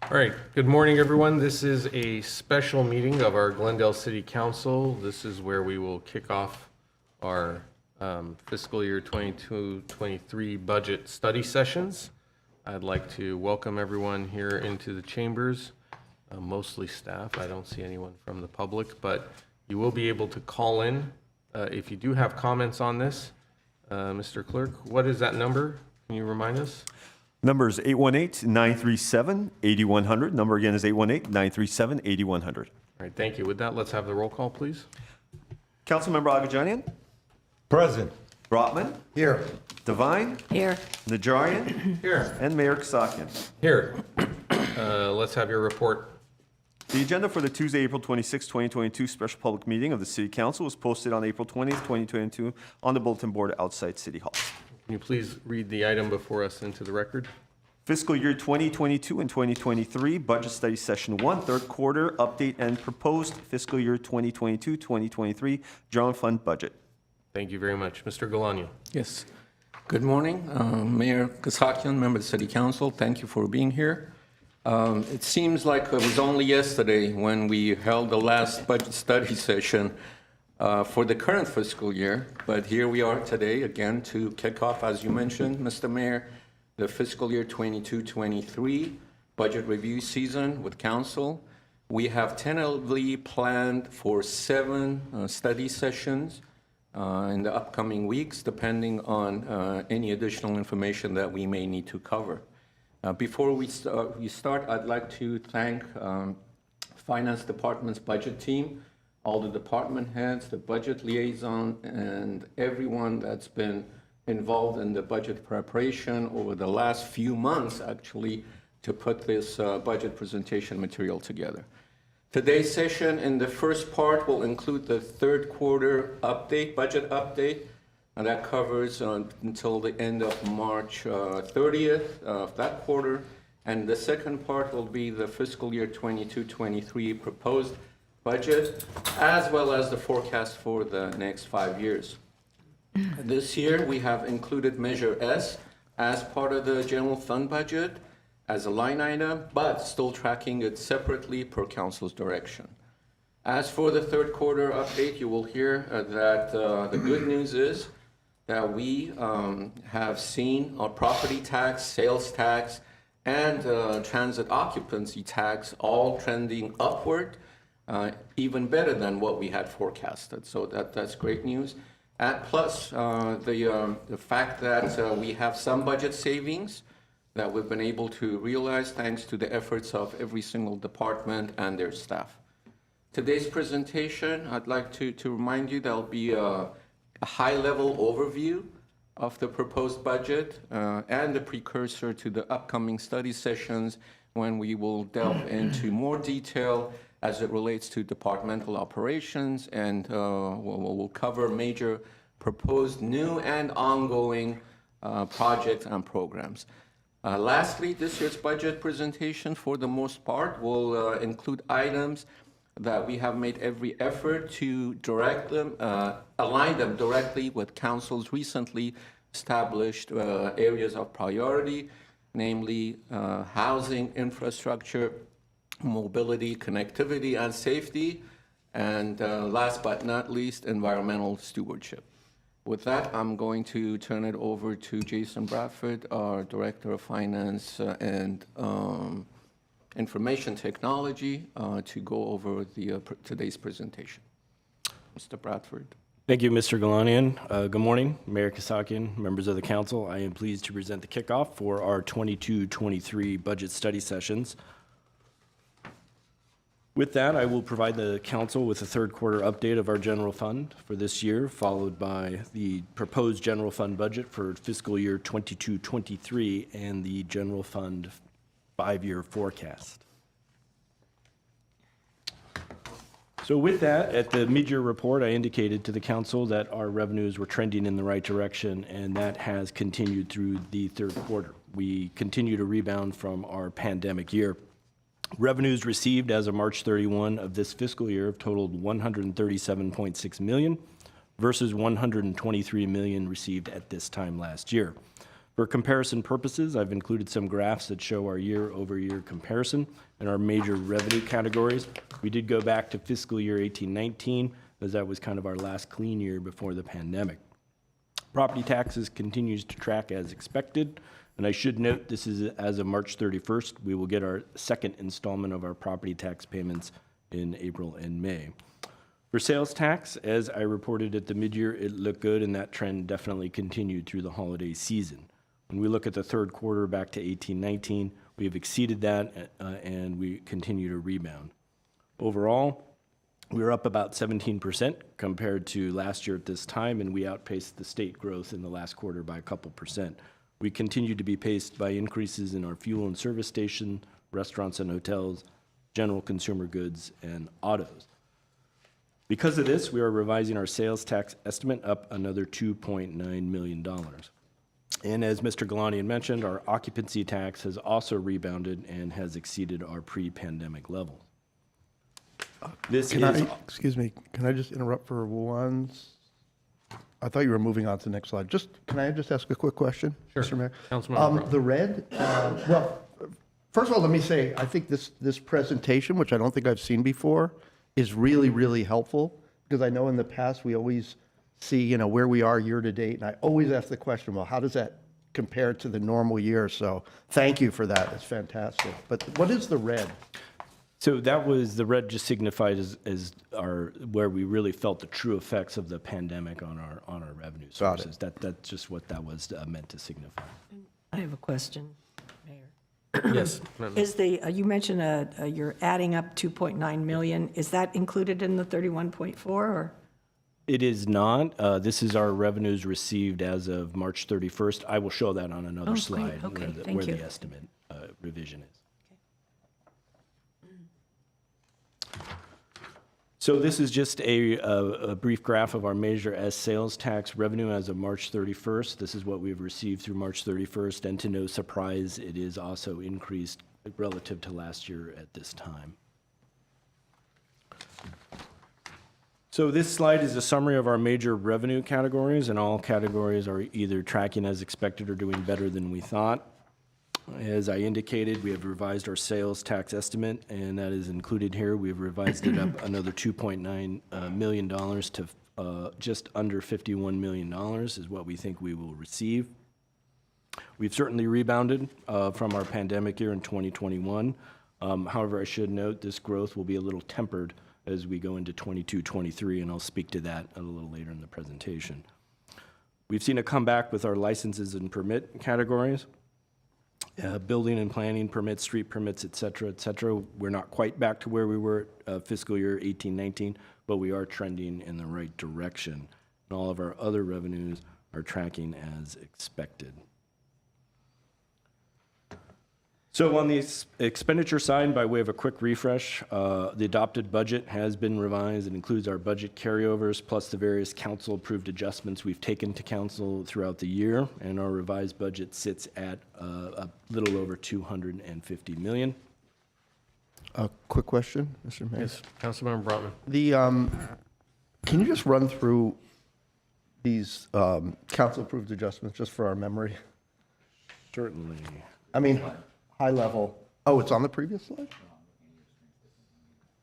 All right, good morning, everyone. This is a special meeting of our Glendale City Council. This is where we will kick off our fiscal year 22-23 budget study sessions. I'd like to welcome everyone here into the chambers, mostly staff. I don't see anyone from the public, but you will be able to call in if you do have comments on this. Mr. Clerk, what is that number? Can you remind us? Number is 818-937-8100. Number again is 818-937-8100. All right, thank you. With that, let's have the roll call, please. Councilmember Agajanian? Present. Brotman? Here. Devine? Here. Najarian? Here. And Mayor Kasakian. Here. Let's have your report. The agenda for the Tuesday, April 26, 2022 special public meeting of the City Council was posted on April 20th, 2022 on the bulletin board outside City Hall. Can you please read the item before us into the record? Fiscal year 2022 and 2023 Budget Study Session 1, third quarter update and proposed fiscal year 2022-2023 general fund budget. Thank you very much. Mr. Galano. Yes. Good morning, Mayor Kasakian, member of the City Council. Thank you for being here. It seems like it was only yesterday when we held the last budget study session for the current fiscal year, but here we are today again to kick off, as you mentioned, Mr. Mayor, the fiscal year 22-23 budget review season with Council. We have tentatively planned for 7 study sessions in the upcoming weeks, depending on any additional information that we may need to cover. Before we start, I'd like to thank Finance Department's budget team, all the department heads, the budget liaison, and everyone that's been involved in the budget preparation over the last few months, actually, to put this budget presentation material together. Today's session in the first part will include the third quarter update, budget update, and that covers until the end of March 30th of that quarter. And the second part will be the fiscal year 22-23 proposed budget, as well as the forecast for the next 5 years. This year, we have included Measure S as part of the general fund budget as a line item, but still tracking it separately per council's direction. As for the third quarter update, you will hear that the good news is that we have seen our property tax, sales tax, and transit occupancy tax all trending upward, even better than what we had forecasted. So that's great news. Plus the fact that we have some budget savings that we've been able to realize thanks to the efforts of every single department and their staff. Today's presentation, I'd like to remind you there'll be a high-level overview of the proposed budget and the precursor to the upcoming study sessions when we will delve into more detail as it relates to departmental operations, and we'll cover major proposed new and ongoing projects and programs. Lastly, this year's budget presentation, for the most part, will include items that we have made every effort to direct them, align them directly with Council's recently established areas of priority, namely housing, infrastructure, mobility, connectivity, and safety, and last but not least, environmental stewardship. With that, I'm going to turn it over to Jason Bradford, our Director of Finance and Information Technology, to go over today's presentation. Mr. Bradford. Thank you, Mr. Galanian. Good morning, Mayor Kasakian, members of the council. I am pleased to present the kickoff for our 22-23 budget study sessions. With that, I will provide the council with a third quarter update of our general fund for this year, followed by the proposed general fund budget for fiscal year 22-23 and the general fund 5-year forecast. So with that, at the mid-year report, I indicated to the council that our revenues were trending in the right direction, and that has continued through the third quarter. We continue to rebound from our pandemic year. Revenues received as of March 31 of this fiscal year have totaled $137.6 million versus $123 million received at this time last year. For comparison purposes, I've included some graphs that show our year-over-year comparison in our major revenue categories. We did go back to fiscal year 18-19, as that was kind of our last clean year before the pandemic. Property taxes continues to track as expected, and I should note this is as of March 31st. We will get our second installment of our property tax payments in April and May. For sales tax, as I reported at the mid-year, it looked good, and that trend definitely continued through the holiday season. When we look at the third quarter back to 18-19, we have exceeded that, and we continue to rebound. Overall, we were up about 17% compared to last year at this time, and we outpaced the state growth in the last quarter by a couple percent. We continue to be paced by increases in our fuel and service station, restaurants and hotels, general consumer goods, and autos. Because of this, we are revising our sales tax estimate up another $2.9 million. And as Mr. Galani had mentioned, our occupancy tax has also rebounded and has exceeded our pre-pandemic levels. Excuse me, can I just interrupt for once? I thought you were moving on to the next slide. Can I just ask a quick question, Sure. Mr. Mayor? Councilmember Brown. The red, well, first of all, let me say, I think this presentation, which I don't think I've seen before, is really, really helpful, because I know in the past, we always see, where we are year to date, and I always ask the question, well, how does that compare to the normal year? So thank you for that. It's fantastic. But what is the red? So that was, the red just signified as our, where we really felt the true effects of the pandemic on our revenue Got sources. That's just what that was meant to signify. I have a question, Mayor. Yes. Is you mentioned you're adding up 2.9 million. Is that included in the 31.4 or? It is not. This is our revenues received as of March 31st. I will show that on another Oh, great. slide Okay, where thank you. the estimate revision is. So this is just a brief graph of our measure as sales tax revenue as of March 31st. This is what we've received through March 31st, and to no surprise, it is also increased relative to last year at this time. So this slide is a summary of our major revenue categories, and all categories are either tracking as expected or doing better than we thought. As I indicated, we have revised our sales tax estimate, and that is included here. We've revised it up another $2.9 million to just under $51 million is what we think we will receive. We've certainly rebounded from our pandemic year in 2021. However, I should note this growth will be a little tempered as we go into 22-23, and I'll speak to that a little later in the presentation. We've seen a comeback with our licenses and permit categories. Building and planning permits, street permits, et cetera, et cetera. We're not quite back to where we were fiscal year 18-19, but we are trending in the right direction. And all of our other revenues are tracking as expected. So on the expenditure side, by way of a quick refresh, the adopted budget has been revised. It includes our budget carryovers plus the various council-approved adjustments we've taken to council throughout the year, and our revised budget sits at a little over $250 million. A quick question, Mr. Mayor? Yes, Councilmember Brotman. Can you just run through these council-approved adjustments just for our memory? Certainly. I mean, high level. Oh, it's on the previous slide?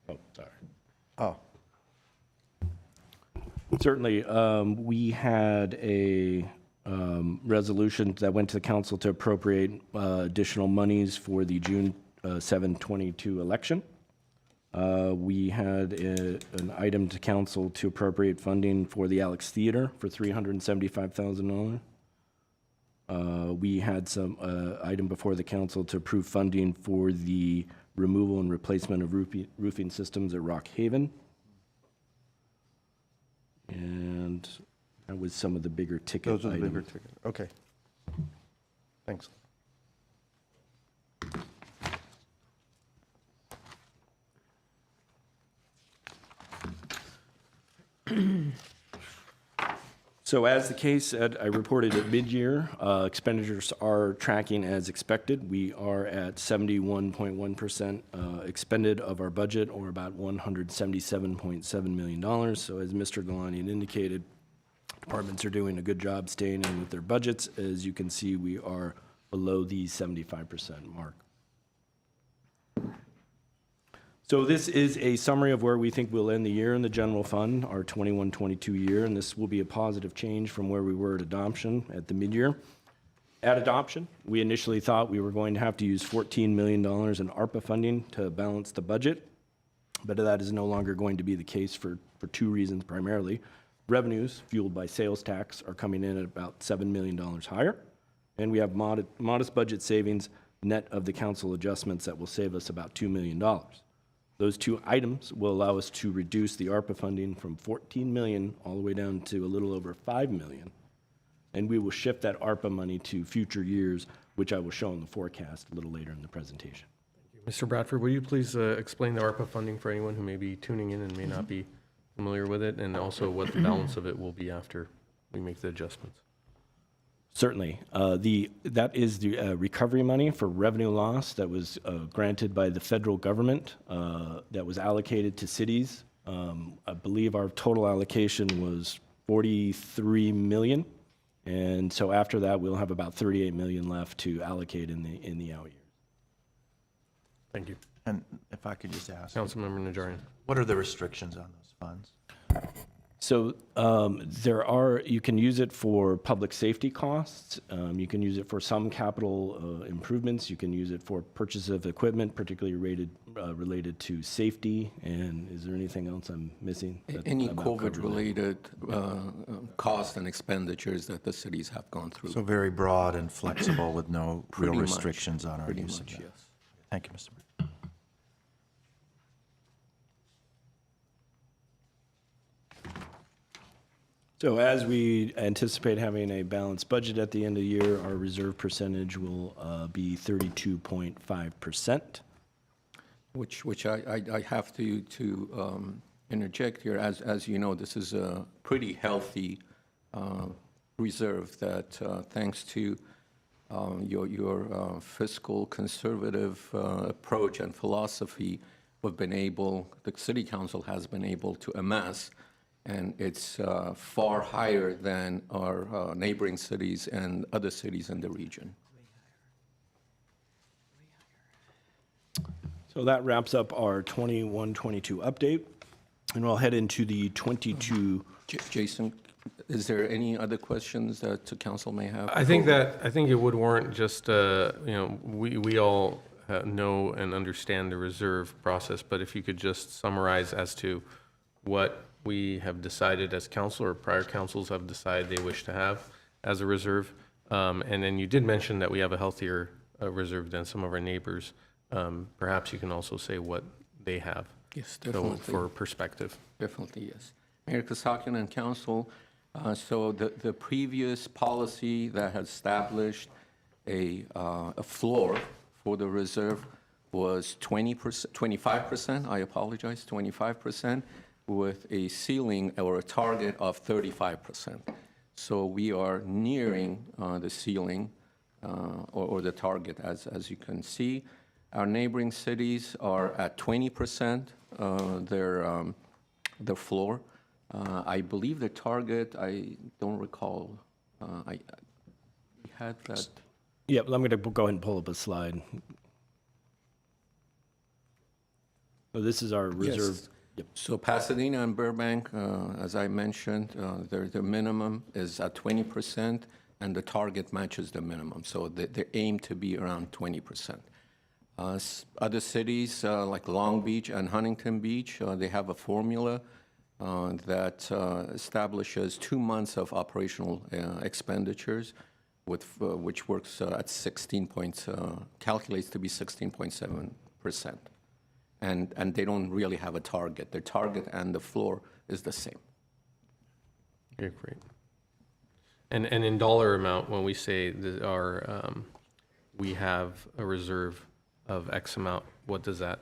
Oh, sorry. Oh, Certainly. We had a resolution that went to the council to appropriate additional monies for the June 7, 22 election. We had an item to council to appropriate funding for the Alex Theater for $375,000. We had some item before the council to approve funding for the removal and replacement of roofing systems at Rock Haven. And that was some of the bigger ticket those are the items. bigger ticket. Okay. Thanks. So as the case said, I reported at mid-year, expenditures are tracking as expected. We are at 71.1% expended of our budget, or about $177.7 million. So as Mr. Galani indicated, Departments are doing a good job staying in with their budgets. As you can see, we are below the 75% mark. So this is a summary of where we think we'll end the year in the general fund, our 21-22 year, and this will be a positive change from where we were at adoption at the mid-year. At adoption, we initially thought we were going to have to use $14 million in ARPA funding to balance the budget, but that is no longer going to be the case for two reasons primarily. Revenues, fueled by sales tax, are coming in at about $7 million higher, and we have modest budget savings net of the council adjustments that will save us about $2 million. Those two items will allow us to reduce the ARPA funding from $14 million all the way down to a little over $5 million. And we will shift that ARPA money to future years, which I will show in the forecast a little later in the presentation. Mr. Bradford, will you please explain the ARPA funding for anyone who may be tuning in and may not be familiar with it, and also what the balance of it will be after we make the adjustments? Certainly. That is the recovery money for revenue loss that was granted by the federal government that was allocated to cities. I believe our total allocation was $43 million. And so after that, we'll have about $38 million left to allocate in the out years. Thank you. And if I could just ask, Councilmember Najarian. what are the restrictions on those funds? So you can use it for public safety costs. You can use it for some capital improvements. You can use it for purchase of equipment, particularly related to safety. And is there anything else I'm missing? Any COVID-related costs and expenditures that the cities have gone through. So very broad and flexible with no real Pretty much. restrictions on our Pretty use of much, that. yes. Thank you, Mr. Mayor. So as we anticipate having a balanced budget at the end of the year, our reserve percentage will be 32.5%. Which I have to interject here. As you know, this is a pretty healthy reserve that, thanks to your fiscal conservative approach and philosophy, the City Council has been able to amass, and it's far higher than our neighboring cities and other cities in the region. So that wraps up our 21-22 update, and we'll head into the 22. Jason, is there any other questions that council may have? I think it would warrant just, we all know and understand the reserve process, but if you could just summarize as to what we have decided as council or prior councils have decided they wish to have as a reserve. And then you did mention that we have a healthier reserve than some of our neighbors. Perhaps you can also say what they have. Yes, So definitely. for perspective. Definitely, yes. Mayor Kasakian and council, so the previous policy that had established a floor for the reserve was 20%, 25%, I apologize, 25%, with a ceiling or a target of 35%. So we are nearing the ceiling or the target, as you can see. Our neighboring cities are at 20%, their floor. I believe the target, I don't recall, we had that. Yeah, I'm going to go ahead and pull up a slide. So this is our reserve. Yes. Yep. So Pasadena and Burbank, as I mentioned, their minimum is at 20%, and the target matches the minimum. So they aim to be around 20%. Other cities like Long Beach and Huntington Beach, they have a formula that establishes 2 months of operational expenditures, which works at calculates to be 16.7%. And they don't really have a target. Their target and the floor is the same. Okay, great. And in dollar amount, when we say that we have a reserve of X amount, what does that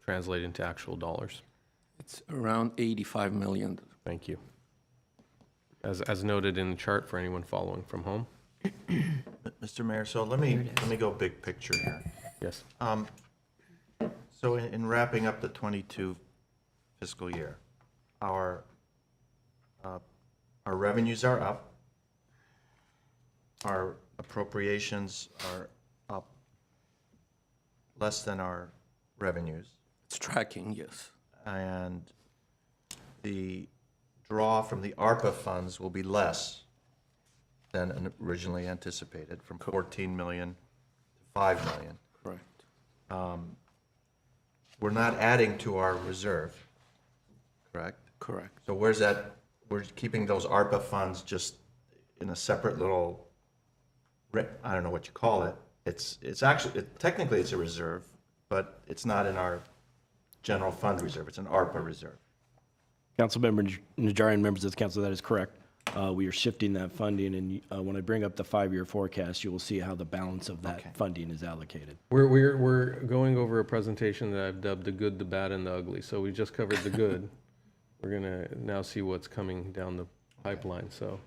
translate into actual dollars? It's around 85 million. Thank you. As noted in the chart for anyone following from home. Mr. Mayor, so let me go big picture here. Yes. So in wrapping up the 22 fiscal year, our our revenues are up, our appropriations are up less than our revenues, It's tracking, yes. and the draw from the ARPA funds will be less than originally anticipated, from 14 million to 5 million. Correct. We're not adding to our reserve, correct? Correct. So where's that, we're keeping those ARPA funds just in a separate little, I don't know what you call it. It's actually, technically it's a reserve, but it's not in our general fund reserve, it's an ARPA reserve. Councilmember Najarian, members of the council, that is correct. We are shifting that funding, and when I bring up the 5-year forecast, you will see how the balance of that funding is allocated. We're going over a presentation that I've dubbed the good, the bad, and the ugly. So we just covered the good. We're gonna now see what's coming down the pipeline. So,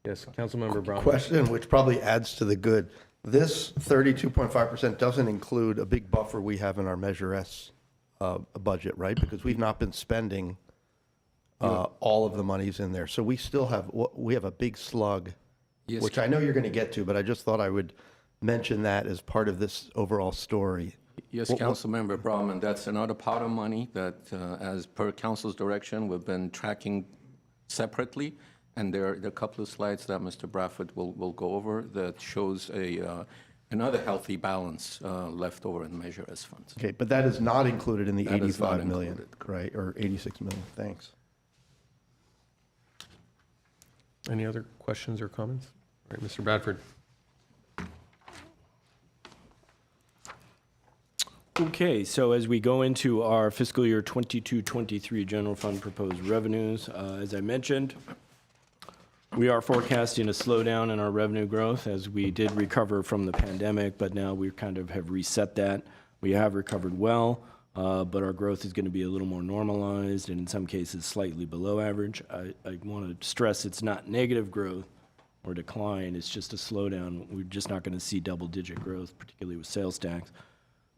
yes, Councilmember Brown. Question, which probably adds to the good. This 32.5% doesn't include a big buffer we have in our Measure S budget, right? Because we've not been spending all of the monies in there. So we still have, we have a big slug, Yes, which I know you're going to get to, but I just thought I would mention that as part of this overall story. Yes, Councilmember Brahman, that's another pot of money that, as per council's direction, we've been tracking separately. And there are a couple of slides that Mr. Bradford will go over that shows another healthy balance left over in Measure S funds. Okay, but that is not included in the That is not 85 million, included. right? Or 86 million, thanks. Any other questions or comments? All right, Mr. Bradford. Okay, so as we go into our fiscal year 22-23 general fund proposed revenues, as I mentioned, we are forecasting a slowdown in our revenue growth as we did recover from the pandemic, but now we kind of have reset that. We have recovered well, but our growth is going to be a little more normalized and in some cases slightly below average. I want to stress it's not negative growth or decline, it's just a slowdown. We're just not going to see double-digit growth, particularly with sales tax.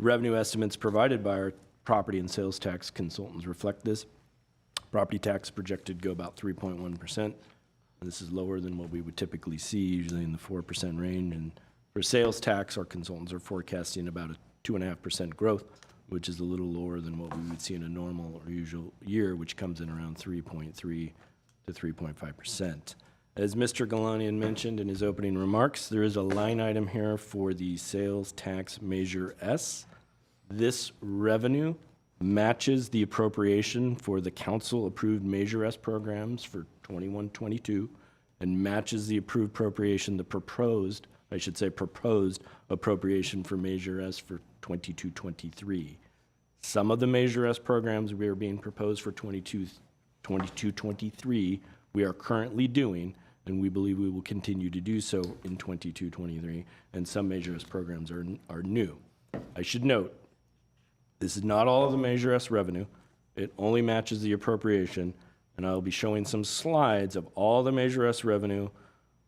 Revenue estimates provided by our property and sales tax consultants reflect this. Property tax projected to go about 3.1%. This is lower than what we would typically see, usually in the 4% range. And for sales tax, our consultants are forecasting about a 2.5% growth, which is a little lower than what we would see in a normal or usual year, which comes in around 3.3 to 3.5%. As Mr. Galanian mentioned in his opening remarks, there is a line item here for the sales tax Measure S. This revenue matches the appropriation for the council-approved Measure S programs for 21-22 and matches the approved appropriation, the proposed appropriation for Measure S for 22-23. Some of the Measure S programs we are being proposed for 22-23 we are currently doing, and we believe we will continue to do so in 22-23, and some Measure S programs are new. I should note, this is not all of the Measure S revenue. It only matches the appropriation, and I'll be showing some slides of all the Measure S revenue,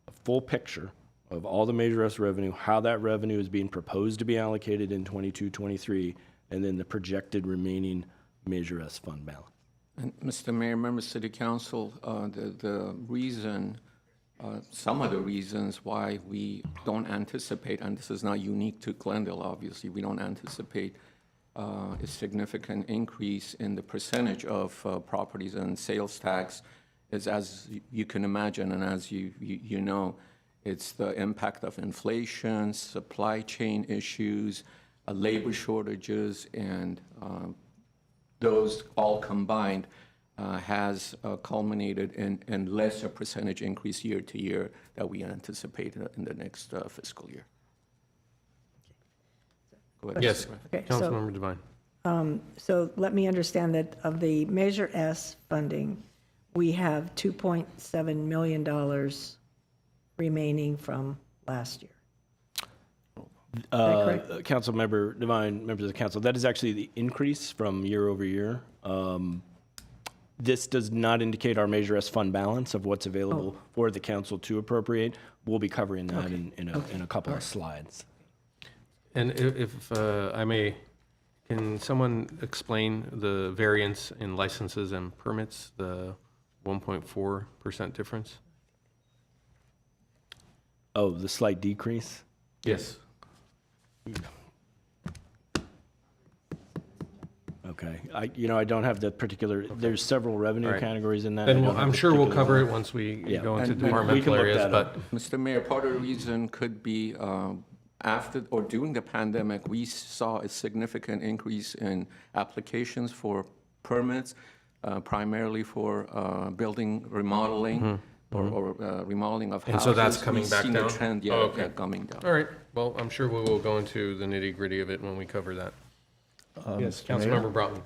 a full picture of all the Measure S revenue, how that revenue is being proposed to be allocated in 22-23, and then the projected remaining Measure S fund balance. And Mr. Mayor, members of City Council, the reason, some of the reasons why we don't anticipate, and this is not unique to Glendale, obviously, we don't anticipate a significant increase in the percentage of properties and sales tax is, as you can imagine, and as you know, it's the impact of inflation, supply chain issues, labor shortages, and those all combined has culminated in lesser percentage increase year to year that we anticipate in the next fiscal year. Go ahead, Yes, Mr. Bradford. Okay, so- Councilmember Devine. So let me understand that of the Measure S funding, we have $2.7 million remaining from last year. Is that correct? Councilmember Devine, members of the council, that is actually the increase from year over year. This does not indicate our Measure S fund balance of what's available for the council to appropriate. We'll be covering that in a couple of slides. And if I may, can someone explain the variance in licenses and permits, the 1.4% difference? Oh, the slight decrease? Yes. Okay. I don't have that particular, there's several revenue All right. categories in that. Then I don't have I'm the sure we'll particular cover one. it once we Yeah. go into And we departmental can look areas, that but up. Mr. Mayor, part of the reason could be after or during the pandemic, we saw a significant increase in applications for permits, primarily for building remodeling or remodeling of And houses. so that's coming back We've down? seen a trend, Oh, okay. coming down. all right. Well, I'm sure we will go into the nitty-gritty of it when we cover that. Yes, Mr. Mayor? Councilmember Broughton.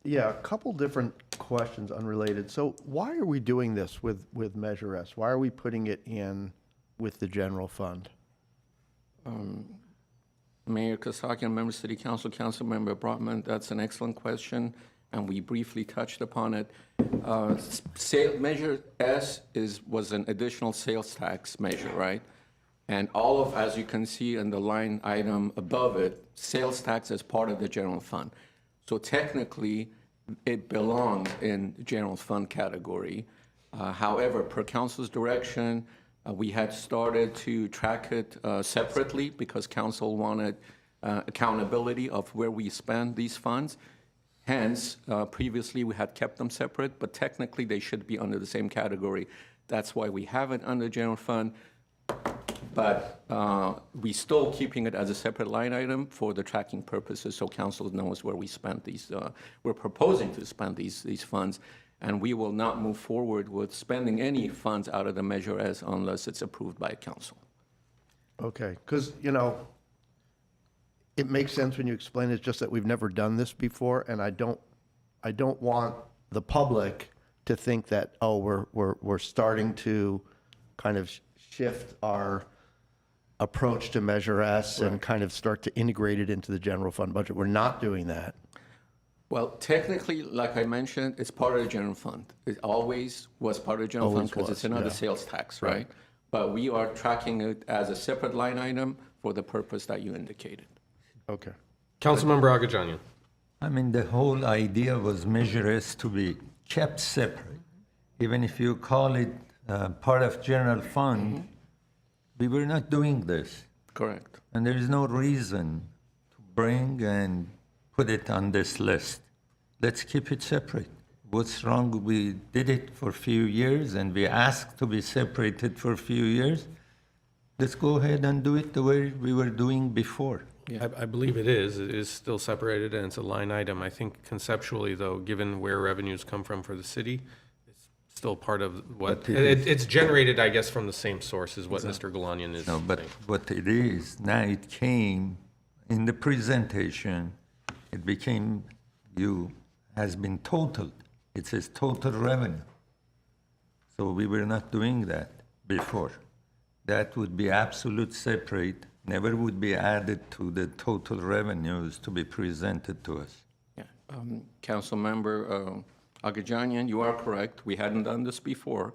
Yeah, a couple different questions unrelated. So why are we doing this with Measure S? Why are we putting it in with the general fund? Mayor Kasakian, member City Council, Councilmember Brotman, that's an excellent question, and we briefly touched upon it. Measure S was an additional sales tax measure, right? And all of, as you can see in the line item above it, sales tax is part of the general fund. So technically, it belongs in the general fund category. However, per council's direction, we had started to track it separately because council wanted accountability of where we spend these funds. Hence, previously we had kept them separate, but technically they should be under the same category. That's why we have it under general fund, but we still keeping it as a separate line item for the tracking purposes, so council knows where we spent these. We're proposing to spend these funds, and we will not move forward with spending any funds out of the Measure S unless it's approved by council. Okay, because, it makes sense when you explain it, it's just that we've never done this before, and I don't want the public to think that, oh, we're starting to kind of shift our approach to Measure S and kind of start to integrate it into the general fund budget. We're not doing that. Well, technically, like I mentioned, it's part of the general fund. It always was part of the general fund Always because was, it's another yeah. sales tax, right? But we are tracking it as a separate line item for the purpose that you indicated. Okay. Councilmember Agajanian. I mean, the whole idea was Measure S to be kept separate. Even if you call it part of general fund, we were not doing this. Correct. And there is no reason to bring and put it on this list. Let's keep it separate. What's wrong? We did it for a few years and we asked to be separated for a few years. Let's go ahead and do it the way we were doing before. I believe it is. It is still separated and it's a line item. I think conceptually, though, given where revenues come from for the city, it's still part of what, But it it's generated, I guess, from the same source as what Mr. Galanian is No, but saying. what it is, now it came in the presentation, it became, has been totaled. It says total revenue. So we were not doing that before. That would be absolute separate, never would be added to the total revenues to be presented to us. Yeah. Councilmember Agajanian, you are correct. We hadn't done this before.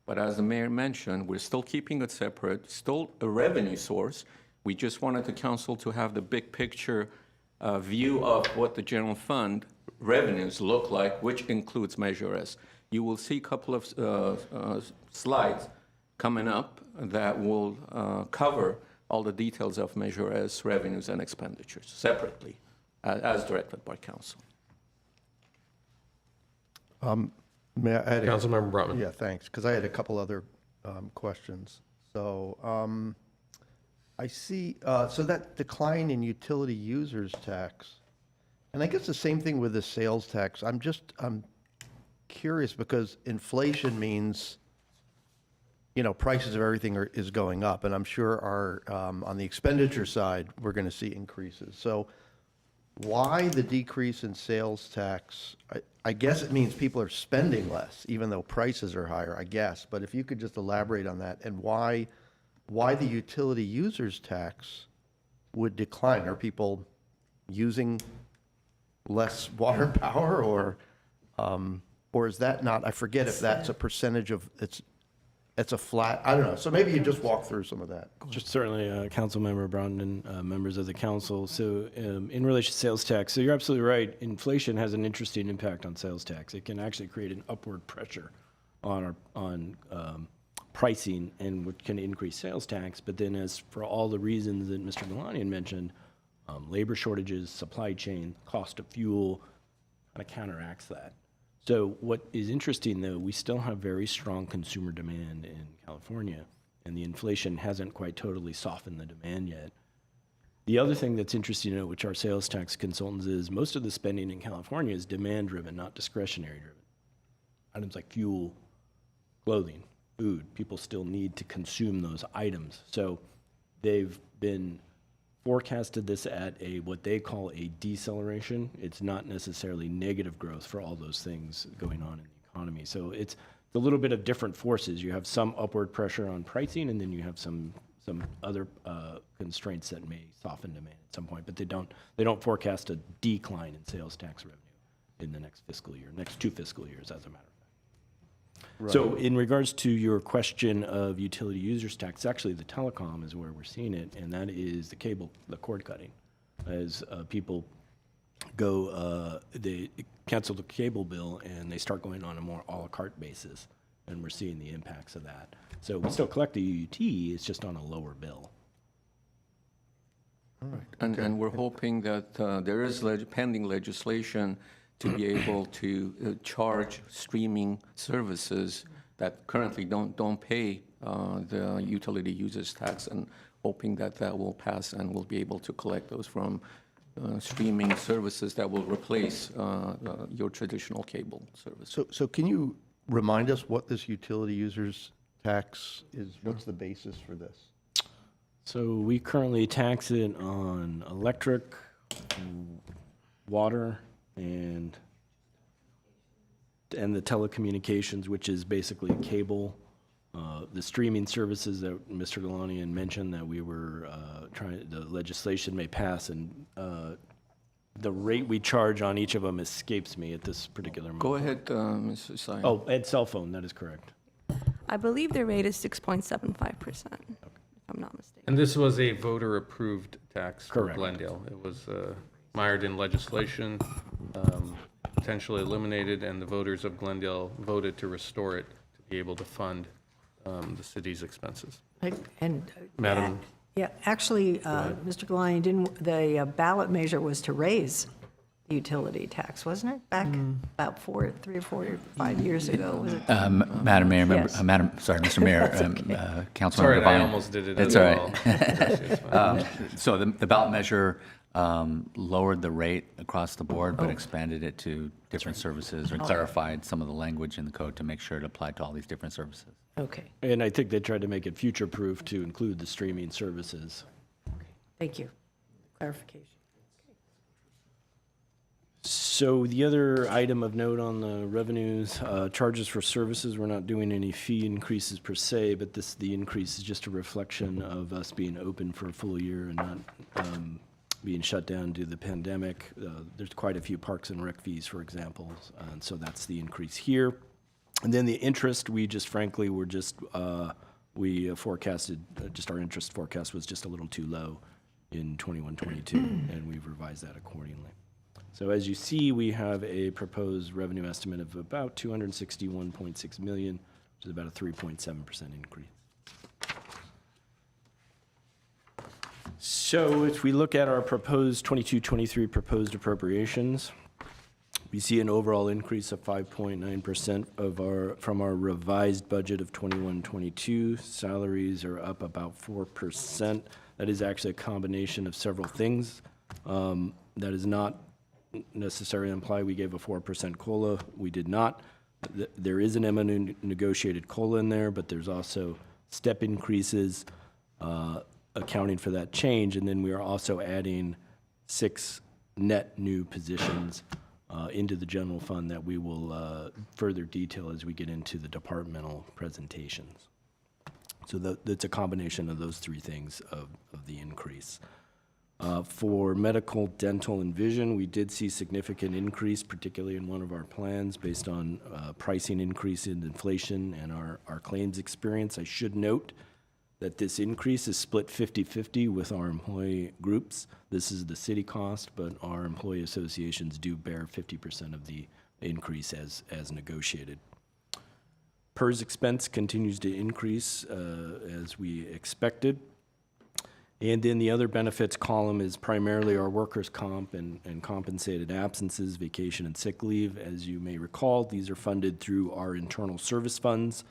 But as the mayor mentioned, we're still keeping it separate, still a revenue source. We just wanted the council to have the big picture view of what the general fund revenues look like, which includes Measure S. You will see a couple of slides coming up that will cover all the details of Measure S revenues and expenditures separately, as directed by council. May I add Councilmember Brotman. Yeah, thanks, because I had a couple other questions. So I see, so that decline in utility users tax, and I guess the same thing with the sales tax. I'm curious because inflation means, prices of everything is going up, and I'm sure on the expenditure side, we're going to see increases. So why the decrease in sales tax? I guess it means people are spending less, even though prices are higher, I guess. But if you could just elaborate on that and why the utility users tax would decline? Are people using less water power, or is that not? I forget if that's a percentage of it's a flat. I don't know. So maybe you just walk through some of that. Just certainly, Councilmember Brown and members of the council. So in relation to sales tax, so you're absolutely right. Inflation has an interesting impact on sales tax. It can actually create an upward pressure on pricing and what can increase sales tax. But then as for all the reasons that Mr. Galanian mentioned, labor shortages, supply chain, cost of fuel, kind of counteracts that. So what is interesting, though, we still have very strong consumer demand in California, and the inflation hasn't quite totally softened the demand yet. The other thing that's interesting to note, which our sales tax consultants is, most of the spending in California is demand-driven, not discretionary-driven. Items like fuel, clothing, food, people still need to consume those items. So they've been forecasted this at a what they call a deceleration. It's not necessarily negative growth for all those things going on in the economy. So it's a little bit of different forces. You have some upward pressure on pricing, and then you have some other constraints that may soften demand at some point. But they don't forecast a decline in sales tax revenue in the next fiscal year, next 2 fiscal years, as a matter of fact. So in regards to your question of utility users tax, actually the telecom is where we're seeing it, and that is the cord cutting. As people go, they cancel the cable bill and they start going on a more a la carte basis, and we're seeing the impacts of that. So we still collect the UUT, it's just on a lower bill. And we're hoping that there is pending legislation to be able to charge streaming services that currently don't pay the utility users tax, and hoping that that will pass and we'll be able to collect those from streaming services that will replace your traditional cable service. So can you remind us what this utility users tax is? What's the basis for this? So we currently tax it on electric, water, and the telecommunications, which is basically cable, the streaming services that Mr. Galanian mentioned that we were the legislation may pass, and the rate we charge on each of them escapes me at this particular moment. Go ahead, Mrs. Sayan. Oh, and cell phone, that is correct. I believe the rate is 6.75%, if I'm not mistaken. And this was a voter-approved tax for Correct. Glendale. It was mired in legislation, potentially eliminated, and the voters of Glendale voted to restore it to be able to fund the city's expenses. And, Madam- yeah, actually, Mr. Galani, the ballot measure was to raise the utility tax, wasn't it? Back about 3 or 4 or 5 years ago, was it? Madam Mayor, Yes. Mr. Mayor, Councilmember Sorry, I Devine. almost did it It's as all well. right. It's fine. So the ballot measure lowered the rate across the board, but expanded it to different services, or clarified some of the language in the code to make sure it applied to all these different services. Okay, And I think they tried to make it future-proof to include the streaming services. thank you. Clarification. So the other item of note on the revenues, charges for services, we're not doing any fee increases per se, but the increase is just a reflection of us being open for a full year and not being shut down due to the pandemic. There's quite a few parks and rec fees, for example, and so that's the increase here. And then the interest, we forecasted, just our interest forecast was just a little too low in 21-22, and we've revised that accordingly. So as you see, we have a proposed revenue estimate of about $261.6 million, which is about a 3.7% increase. So if we look at our proposed 22-23 proposed appropriations, we see an overall increase of 5.9% from our revised budget of 21-22. Salaries are up about 4%. That is actually a combination of several things. That is not necessarily imply we gave a 4% COLA. We did not. There is an MOU negotiated COLA in there, but there's also step increases accounting for that change. And then we are also adding 6 net new positions into the general fund that we will further detail as we get into the departmental presentations. So that's a combination of those 3 things of the increase. For medical, dental, and vision, we did see significant increase, particularly in one of our plans, based on pricing increase in inflation and our claims experience. I should note that this increase is split 50-50 with our employee groups. This is the city cost, but our employee associations do bear 50% of the increase as negotiated. PERS expense continues to increase as we expected. And in the other benefits column is primarily our workers' comp and compensated absences, vacation and sick leave. As you may recall, these are funded through our internal service funds.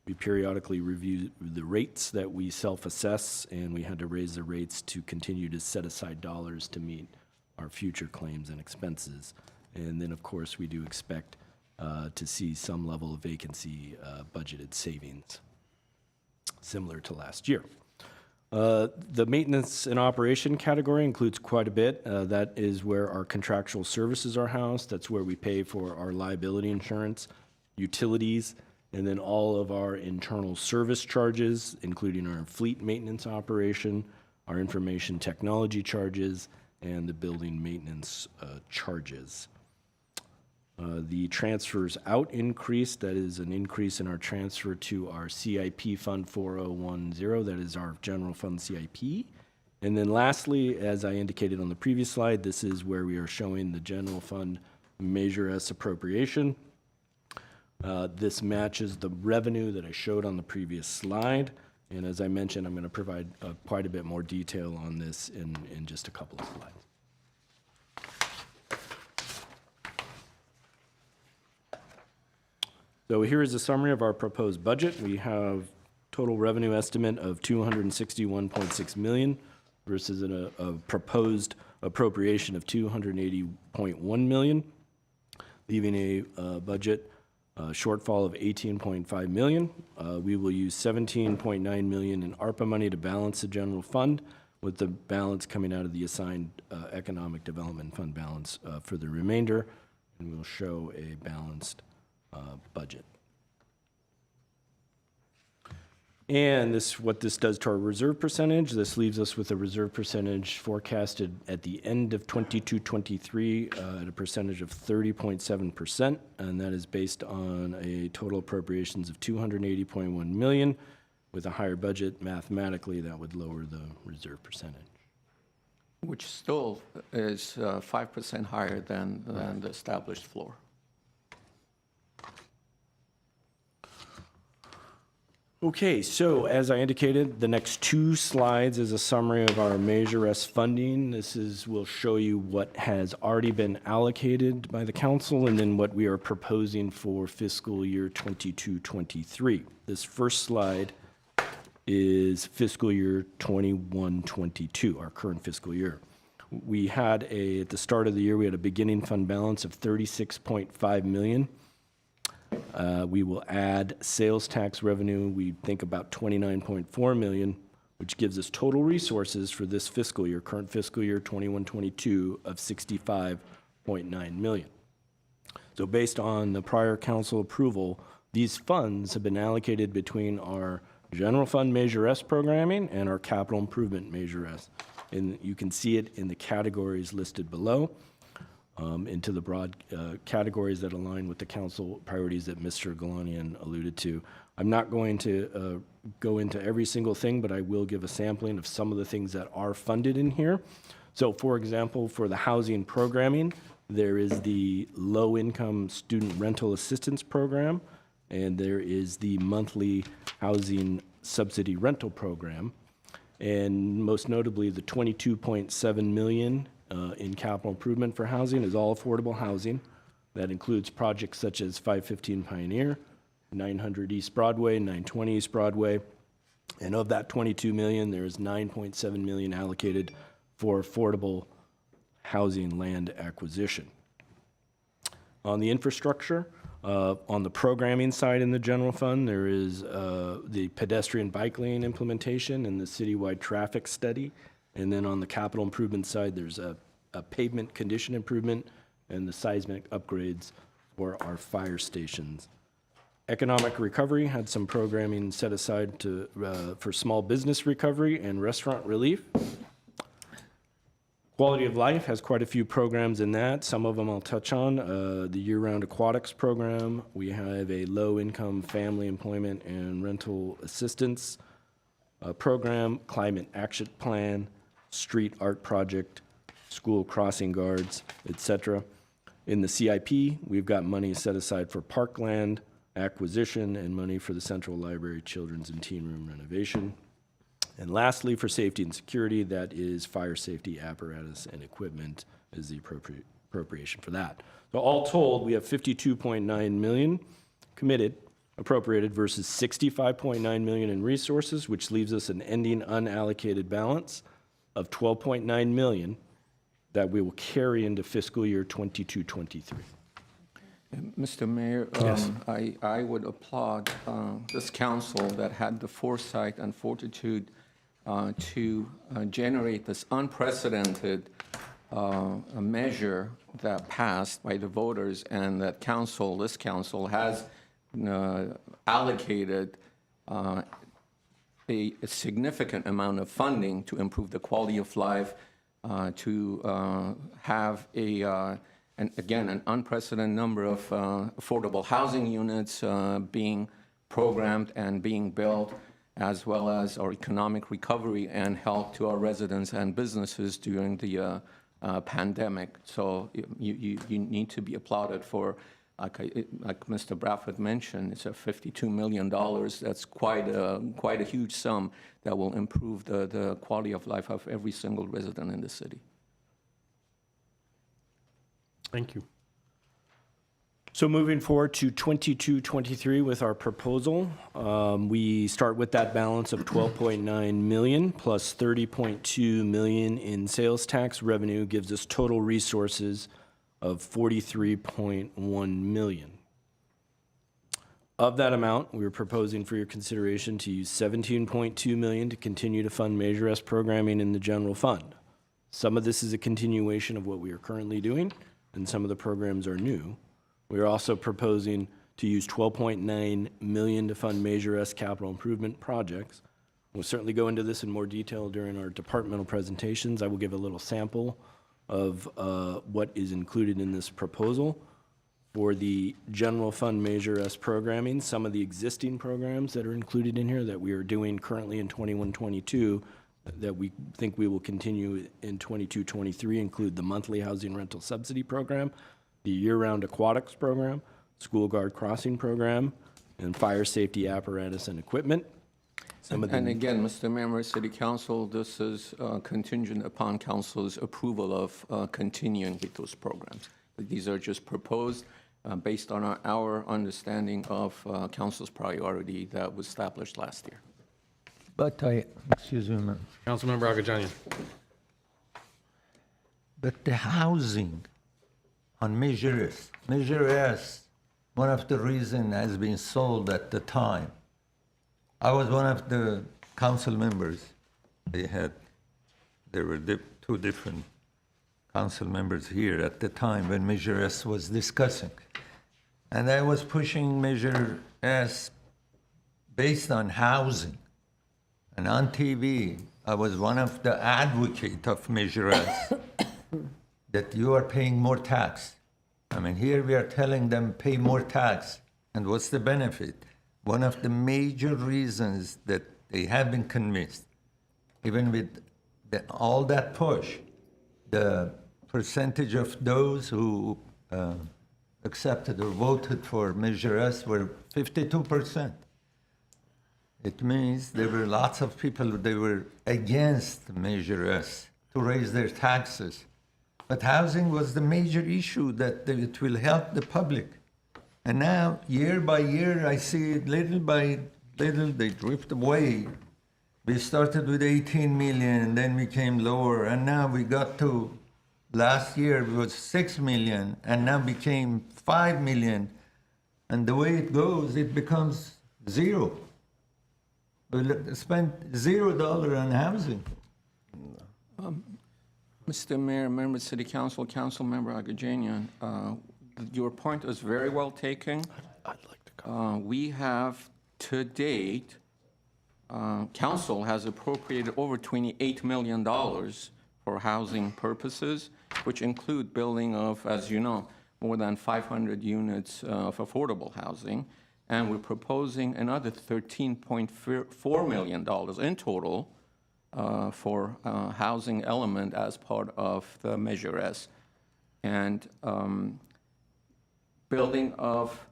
We periodically review the rates that we self-assess, and we had to raise the rates to continue to set aside dollars to meet our future claims and expenses. And then, of course, we do expect to see some level of vacancy budgeted savings, similar to last year. The maintenance and operation category includes quite a bit. That is where our contractual services are housed. That's where we pay for our liability insurance, utilities, and then all of our internal service charges, including our fleet maintenance operation, our information technology charges, and the building maintenance charges. The transfers out increased. That is an increase in our transfer to our CIP Fund 4010. That is our general fund CIP. And then lastly, as I indicated on the previous slide, this is where we are showing the general fund Measure S appropriation. This matches the revenue that I showed on the previous slide. And as I mentioned, I'm going to provide quite a bit more detail on this in just a couple of slides. So here is a summary of our proposed budget. We have total revenue estimate of $261.6 million versus a proposed appropriation of $280.1 million, leaving a budget shortfall of $18.5 million. We will use $17.9 million in ARPA money to balance the general fund, with the balance coming out of the assigned economic development fund balance for the remainder, and we'll show a balanced budget. And what this does to our reserve percentage, this leaves us with a reserve percentage forecasted at the end of 22-23 at a percentage of 30.7%, and that is based on a total appropriations of $280.1 million. With a higher budget, mathematically, that would lower the reserve percentage. Which still is 5% higher than the established floor. Okay, so as I indicated, the next two slides is a summary of our Measure S funding. Will show you what has already been allocated by the council and then what we are proposing for fiscal year 22-23. This first slide is fiscal year 21-22, our current fiscal year. We had at the start of the year, we had a beginning fund balance of $36.5 million. We will add sales tax revenue, we think about $29.4 million, which gives us total resources for this fiscal year, current fiscal year 21-22, of $65.9 million. So based on the prior council approval, these funds have been allocated between our general fund Measure S programming and our capital improvement Measure S. And you can see it in the categories listed below. Into the broad categories that align with the council priorities that Mr. Galanian alluded to. I'm not going to go into every single thing, but I will give a sampling of some of the things that are funded in here. So for example, for the housing programming, there is the low-income student rental assistance program, and there is the monthly housing subsidy rental program. And most notably, the $22.7 million in capital improvement for housing is all affordable housing. That includes projects such as 515 Pioneer, 900 East Broadway, 920 East Broadway. And of that $22 million, there is $9.7 million allocated for affordable housing land acquisition. On the infrastructure, on the programming side in the general fund, there is the pedestrian bike lane implementation and the citywide traffic study. And then on the capital improvement side, there's a pavement condition improvement and the seismic upgrades for our fire stations. Economic recovery had some programming set aside for small business recovery and restaurant relief. Quality of life has quite a few programs in that. Some of them I'll touch on. The year-round aquatics program. We have a low-income family employment and rental assistance program, climate action plan, street art project, school crossing guards, etc. In the CIP, we've got money set aside for parkland, acquisition and money for the Central Library Children's and Teen Room renovation. And lastly, for safety and security, that is fire safety apparatus and equipment is the appropriation for that. So all told, we have 52.9 million committed, appropriated versus 65.9 million in resources, which leaves us an ending unallocated balance of 12.9 million that we will carry into fiscal year 22-23. Mr. Mayor, I would applaud this council that had the foresight and fortitude to generate this unprecedented measure that passed by the voters, and that this council has allocated a significant amount of funding to improve the quality of life, to have an unprecedented number of affordable housing units being programmed and being built, as well as our economic recovery and help to our residents and businesses during the pandemic. So you need to be applauded for, like Mr. Bradford mentioned, it's a $52 million. That's quite a huge sum that will improve the quality of life of every single resident in the city. Thank you. So moving forward to 22-23 with our proposal, we start with that balance of 12.9 million plus 30.2 million in sales tax revenue gives us total resources of 43.1 million. Of that amount, we are proposing for your consideration to use 17.2 million to continue to fund Measure S programming in the general fund. Some of this is a continuation of what we are currently doing, and some of the programs are new. We are also proposing to use 12.9 million to fund Measure S capital improvement projects. We'll certainly go into this in more detail during our departmental presentations. I will give a little sample of what is included in this proposal. For the general fund Measure S programming, some of the existing programs that are included in here that we are doing currently in 21-22 that we think we will continue in 22-23 include the monthly housing rental subsidy program, the year-round aquatics program, school guard crossing program, and fire safety apparatus and equipment. And again, Mr. Mayor, City Council, this is contingent upon Council's approval of continuing with those programs. These are just proposed based on our understanding of Council's priority that was established last year. But excuse me, ma'am. Councilmember Agajanian. But the housing on Measure S, one of the reasons has been sold at the time. I was one of the council members. There were two different council members here at the time when Measure S was discussing. And I was pushing Measure S based on housing. And on TV, I was one of the advocates of Measure S, that you are paying more tax. I mean, here we are telling them pay more tax. And what's the benefit? One of the major reasons that they have been convinced, even with all that push, the percentage of those who accepted or voted for Measure S were 52%. It means there were lots of people, they were against Measure S to raise their taxes. But housing was the major issue that it will help the public. And now, year by year, I see it little by little, they drift away. We started with 18 million, then we came lower, and now we got to, last year it was 6 million, and now became 5 million. And the way it goes, it becomes zero. We spent $0 on housing. Mr. Mayor, member of City Council, Councilmember Agajanian, your point is very well taken. I'd like to comment. We have to date, Council has appropriated over $28 million for housing purposes, which include building of, as you know, more than 500 units of affordable housing. And we're proposing another $13.4 million in total for housing element as part of the Measure S. And building of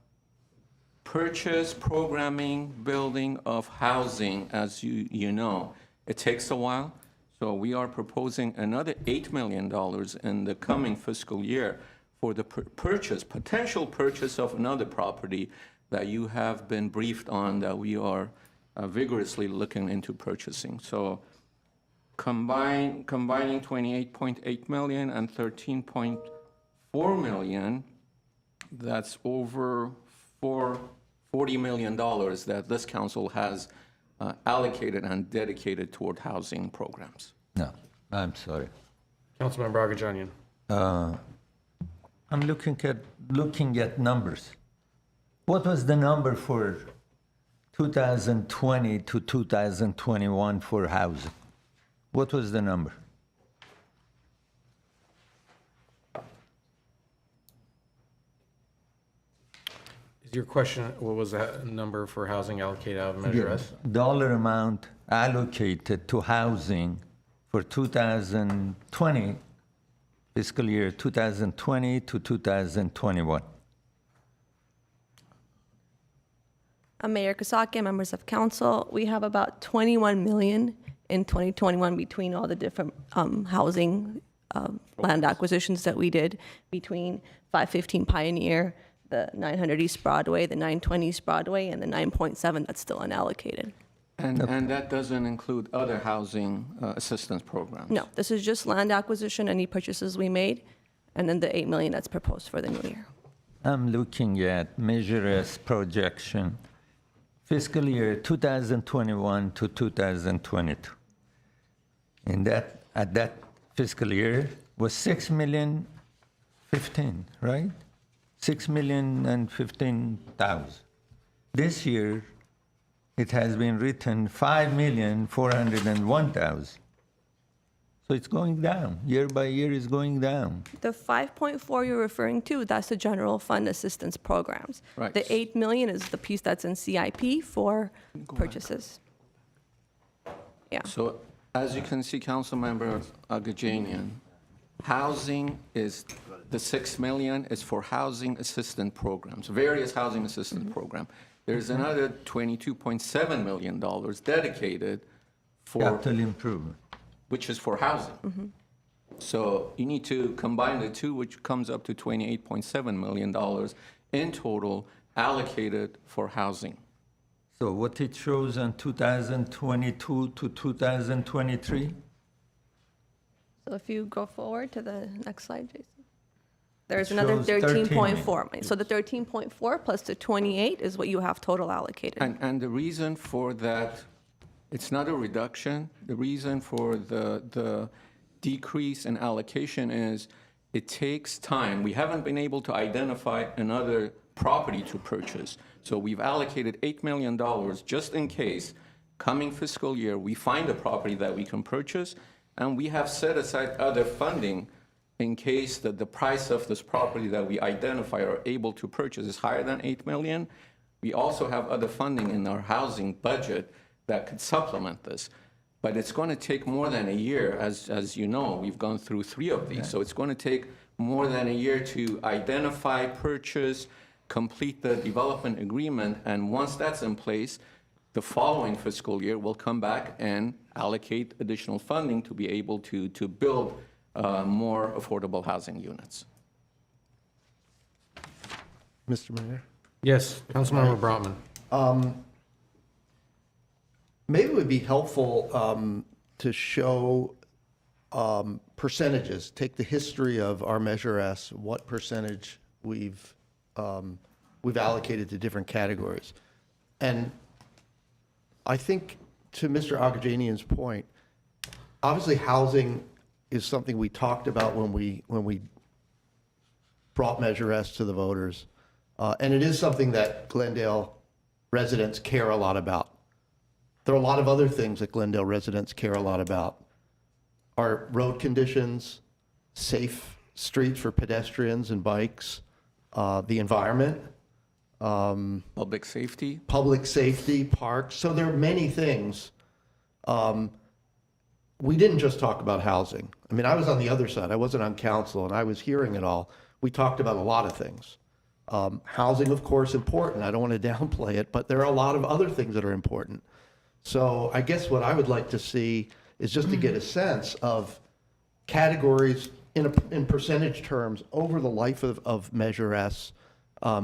purchase, programming, building of housing, as you know, it takes a while. So we are proposing another $8 million in the coming fiscal year for the potential purchase of another property that you have been briefed on, that we are vigorously looking into purchasing. So combining 28.8 million and 13.4 million, that's over $40 million that this council has allocated and dedicated toward housing programs. No, I'm sorry. Councilmember Agajanian. I'm looking at numbers. What was the number for 2020 to 2021 for housing? What was the number? Is your question, what was that number for housing allocated out of Measure S? Dollar amount allocated to housing for 2020, fiscal year 2020 to 2021. Mayor Kasakian, members of council, we have about 21 million in 2021 between all the different housing land acquisitions that we did between 515 Pioneer, the 900 East Broadway, the 920 East Broadway, and the 9.7 that's still unallocated. And that doesn't include other housing assistance programs? No, this is just land acquisition, any purchases we made, and then the 8 million that's proposed for the new year. I'm looking at Measure S projection, fiscal year 2021 to 2022. And that, at that fiscal year was 6,015,000, right? 6,015,000. This year, it has been written 5,401,000. So it's going down. Year by year is going down. The 5.4 you're referring to, that's the general fund assistance programs. Right. The 8 million is the piece that's in CIP for purchases. Yeah. So as you can see, Councilmember Agajanian, housing is, the 6 million is for housing assistance programs, various housing assistance program. There's another $22.7 million dedicated for, Capital improvement. which is for housing. So you need to combine the two, which comes up to $28.7 million in total allocated for housing. So what it shows on 2022 to 2023? So if you go forward to the next slide, Jason. There's It another shows 13.4 million. So the 13.4 plus the 28 is what you have total allocated. And the reason for that, it's not a reduction. The reason for the decrease in allocation is it takes time. We haven't been able to identify another property to purchase. So we've allocated $8 million just in case coming fiscal year we find a property that we can purchase, and we have set aside other funding in case that the price of this property that we identify or are able to purchase is higher than $8 million. We also have other funding in our housing budget that could supplement this. But it's going to take more than a year. As you know, we've gone through 3 of these. So it's going to take more than a year to identify, purchase, complete the development agreement. And once that's in place, the following fiscal year, we'll come back and allocate additional funding to be able to build more affordable housing units. Mr. Mayor? Yes, Councilmember Brotman. Maybe it would be helpful to show percentages. Take the history of our Measure S, what percentage we've allocated to different categories. And I think, to Mr. Agajanian's point, obviously housing is something we talked about when we brought Measure S to the voters. And it is something that Glendale residents care a lot about. There are a lot of other things that Glendale residents care a lot about. Our road conditions, safe streets for pedestrians and bikes, the environment. Public safety. Public safety, parks. So there are many things. We didn't just talk about housing. I mean, I was on the other side. I wasn't on council, and I was hearing it all. We talked about a lot of things. Housing, of course, important. I don't want to downplay it, but there are a lot of other things that are important. So I guess what I would like to see is just to get a sense of categories in percentage terms over the life of Measure S,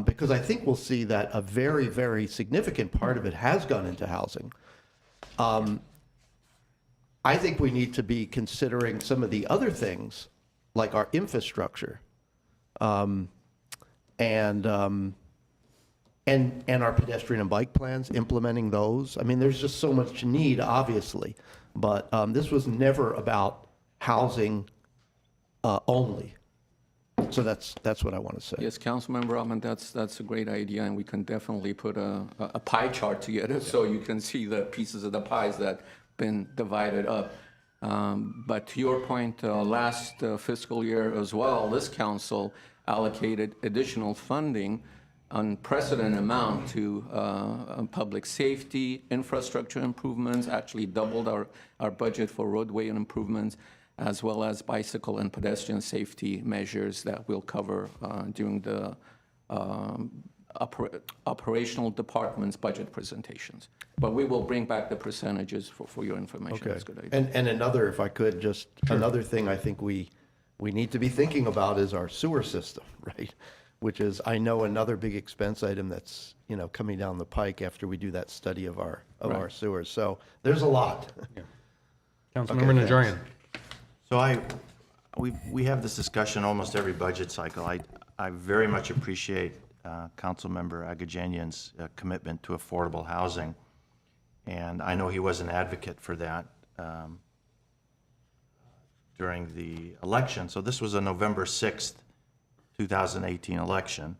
because I think we'll see that a very, very significant part of it has gone into housing. I think we need to be considering some of the other things, like our infrastructure, and our pedestrian and bike plans, implementing those. I mean, there's just so much need, obviously, but this was never about housing only. So that's what I want to say. Yes, Councilmember Altman, that's a great idea, and we can definitely put a pie chart together so you can see the pieces of the pies that been divided up. But to your point, last fiscal year as well, this council allocated additional funding, unprecedented amount to public safety, infrastructure improvements, actually doubled our budget for roadway improvements, as well as bicycle and pedestrian safety measures that we'll cover during the operational department's budget presentations. But we will bring back the percentages for your information. Okay. That's a good idea. And another, if I could, just another thing I think we need to be thinking about is our sewer system, right? Which is, I know, another big expense item that's, coming down the pike after we do that study of our sewers. So there's a lot. Councilmember Okay, Najarian. So we have this discussion almost every budget cycle. I very much appreciate Councilmember Agajanian's commitment to affordable housing, and I know he was an advocate for that during the election. So this was a November 6th, 2018 election,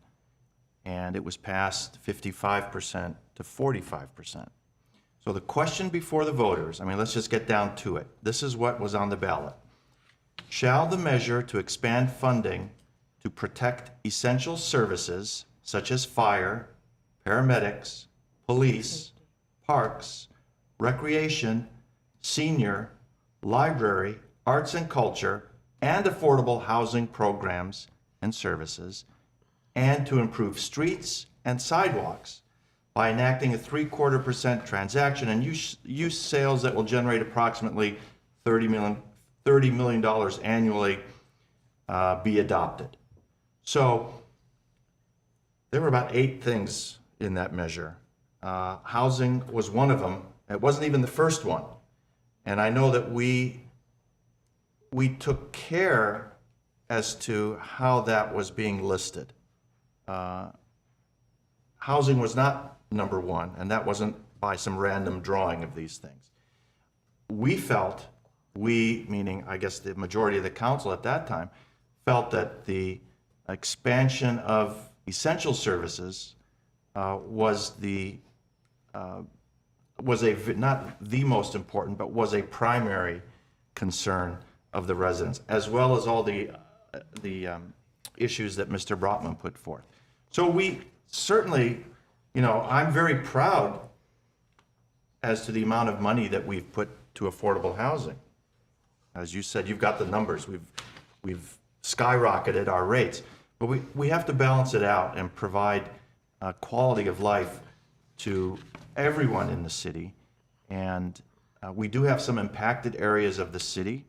and it was passed 55% to 45%. So the question before the voters, let's just get down to it. This is what was on the ballot. Shall the measure to expand funding to protect essential services such as fire, paramedics, police, parks, recreation, senior, library, arts and culture, and affordable housing programs and services, and to improve streets and sidewalks by enacting a 0.75% transaction and use sales that will generate approximately $30 million annually be adopted. So there were about 8 things in that measure. Housing was one of them. It wasn't even the first one. And I know that we took care as to how that was being listed. Housing was not number one, and that wasn't by some random drawing of these things. We felt, meaning I guess the majority of the council at that time, felt that the expansion of essential services was not the most important, but was a primary concern of the residents, as well as all the issues that Mr. Brotman put forth. So we certainly, I'm very proud as to the amount of money that we've put to affordable housing. As you said, you've got the numbers. We've skyrocketed our rates, but we have to balance it out and provide quality of life to everyone in the city. And we do have some impacted areas of the city: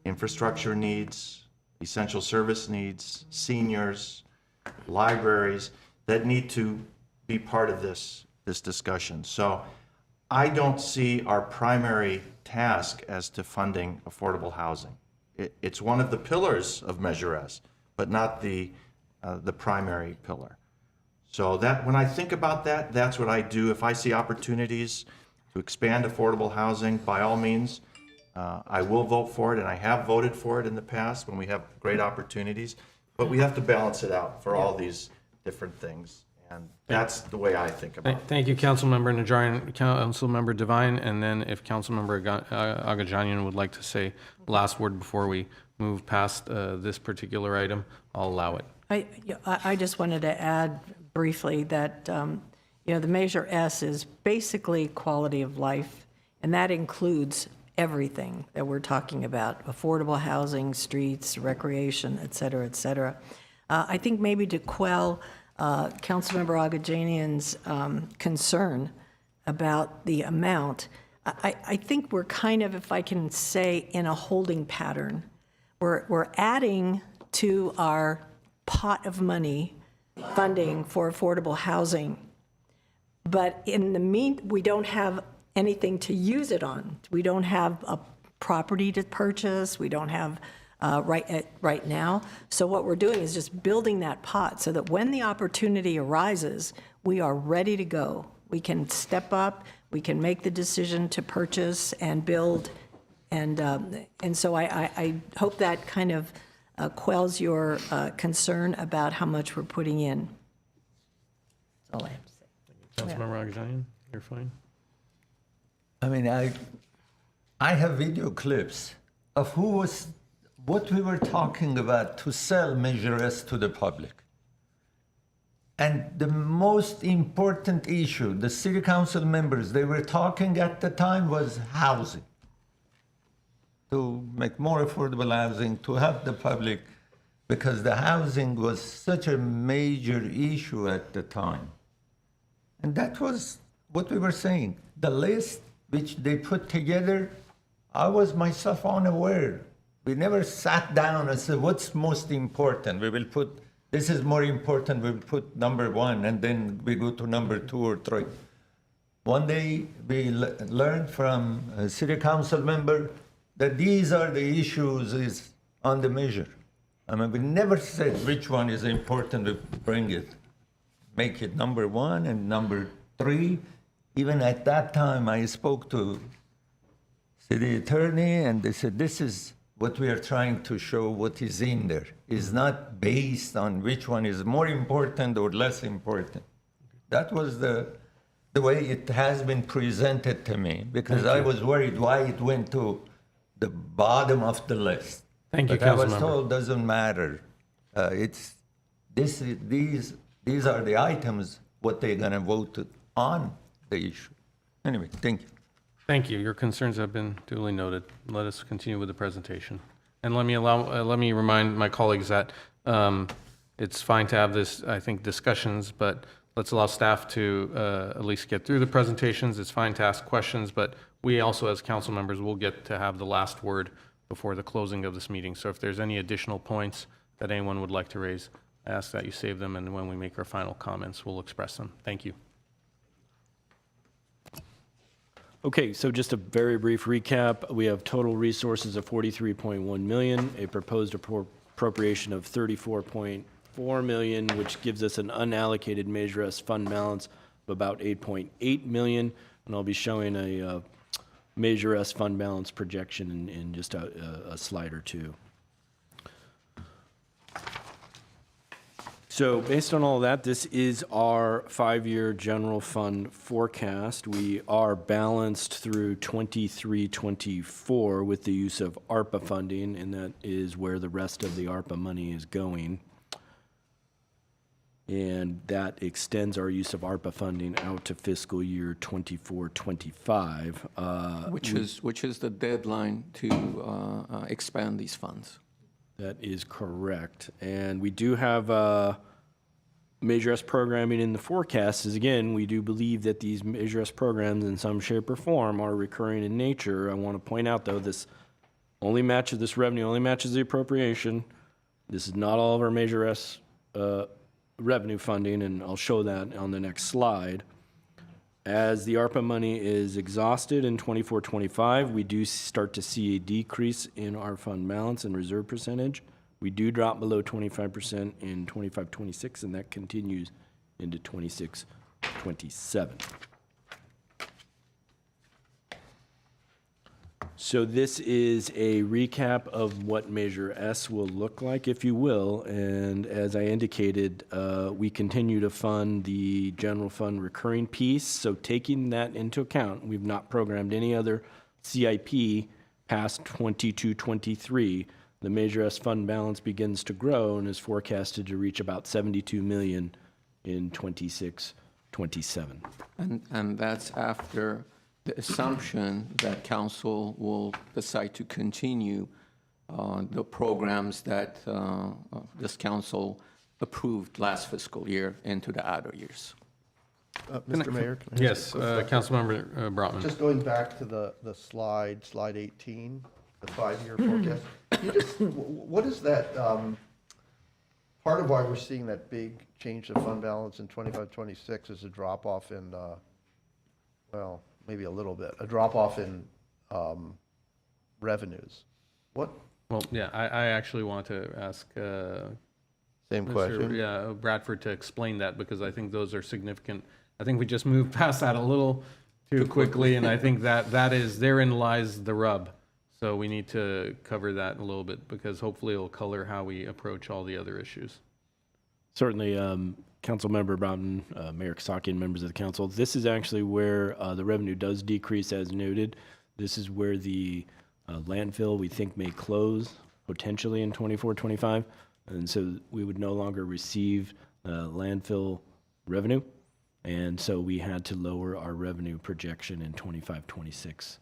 infrastructure needs, essential service needs, seniors, libraries, that need to be part of this discussion. So I don't see our primary task as to funding affordable housing. It's one of the pillars of Measure S, but not the primary pillar. So that, when I think about that, that's what I do. If I see opportunities to expand affordable housing, by all means, I will vote for it, and I have voted for it in the past when we have great opportunities. But we have to balance it out for all these different things, and that's the way I think about it. Thank you, Councilmember Najarian. Councilmember Devine, and then if Councilmember Agajanian would like to say last word before we move past this particular item, I'll allow it. I just wanted to add briefly that, the Measure S is basically quality of life, and that includes everything that we're talking about: affordable housing, streets, recreation, et cetera, et cetera. I think maybe to quell Councilmember Agajanian's concern about the amount, I think we're kind of, if I can say, in a holding pattern. We're adding to our pot of money funding for affordable housing, but in the we don't have anything to use it on. We don't have a property to purchase. We don't have right now. So what we're doing is just building that pot so that when the opportunity arises, we are ready to go. We can step up. We can make the decision to purchase and build. And so I hope that kind of quells your concern about how much we're putting in. That's all I have to say. Councilmember Agajanian, you're fine. I mean, I have video clips of what we were talking about to sell Measure S to the public. And the most important issue, the city council members, they were talking at the time was housing. To make more affordable housing, to help the public, because the housing was such a major issue at the time. And that was what we were saying. The list which they put together, I was myself unaware. We never sat down and said, what's most important? We will put, this is more important, we'll put number one, and then we go to number 2 or 3. One day, we learned from a city council member that these are the issues is on the measure. I mean, we never said which one is important to bring it. Make it number 1 and number 3. Even at that time, I spoke to city attorney, and they said, this is what we are trying to show, what is in there. It's not based on which one is more important or less important. That was the way it has been presented to me, because I was worried why it went to the bottom of the list. Thank you, But I was Councilmember. told doesn't matter. These are the items what they're going to vote on the issue. Anyway, thank you. Thank you. Your concerns have been duly noted. Let us continue with the presentation. And let me remind my colleagues that it's fine to have this, I think, discussions, but let's allow staff to at least get through the presentations. It's fine to ask questions, but we also, as council members, will get to have the last word before the closing of this meeting. So if there's any additional points that anyone would like to raise, I ask that you save them, and when we make our final comments, we'll express them. Thank you. Okay, so just a very brief recap. We have total resources of $43.1 million, a proposed appropriation of $34.4 million, which gives us an unallocated Measure S fund balance of about $8.8 million. And I'll be showing a Measure S fund balance projection in just a slide or two. So based on all that, this is our 5-year general fund forecast. We are balanced through 23-24 with the use of ARPA funding, and that is where the rest of the ARPA money is going. And that extends our use of ARPA funding out to fiscal year 24-25. Which is the deadline to expand these funds. That is correct. And we do have Measure S programming in the forecast. As again, we do believe that these Measure S programs in some shape or form are recurring in nature. I want to point out, though, this revenue only matches the appropriation. This is not all of our Measure S revenue funding, and I'll show that on the next slide. As the ARPA money is exhausted in 24-25, we do start to see a decrease in our fund balance and reserve percentage. We do drop below 25% in 25-26, and that continues into 26-27. So this is a recap of what Measure S will look like, if you will. And as I indicated, we continue to fund the general fund recurring piece. So taking that into account, we've not programmed any other CIP past 22-23. The Measure S fund balance begins to grow and is forecasted to reach about $72 million in 26-27. And that's after the assumption that council will decide to continue the programs that this council approved last fiscal year into the other years. Mr. Mayor? can I ask Yes, a quick- Councilmember Brotman. Just going back to the slide 18, the 5-year forecast. Can you just, what is that, part of why we're seeing that big change to fund balance in 25, 26 is a drop off in, well, maybe a little bit, a drop off in revenues. What, Well, yeah, I actually want to ask same Mr. question? Yeah, Bradford to explain that, because I think those are significant. I think we just moved past that a little too quickly, and I think that is, therein lies the rub. So we need to cover that a little bit, because hopefully it'll color how we approach all the other issues. Certainly, Councilmember Broughton, Mayor Kasakian, members of the council, this is actually where the revenue does decrease as noted. This is where the landfill we think may close potentially in 24, 25. And so we would no longer receive landfill revenue. And so we had to lower our revenue projection in 25, 26.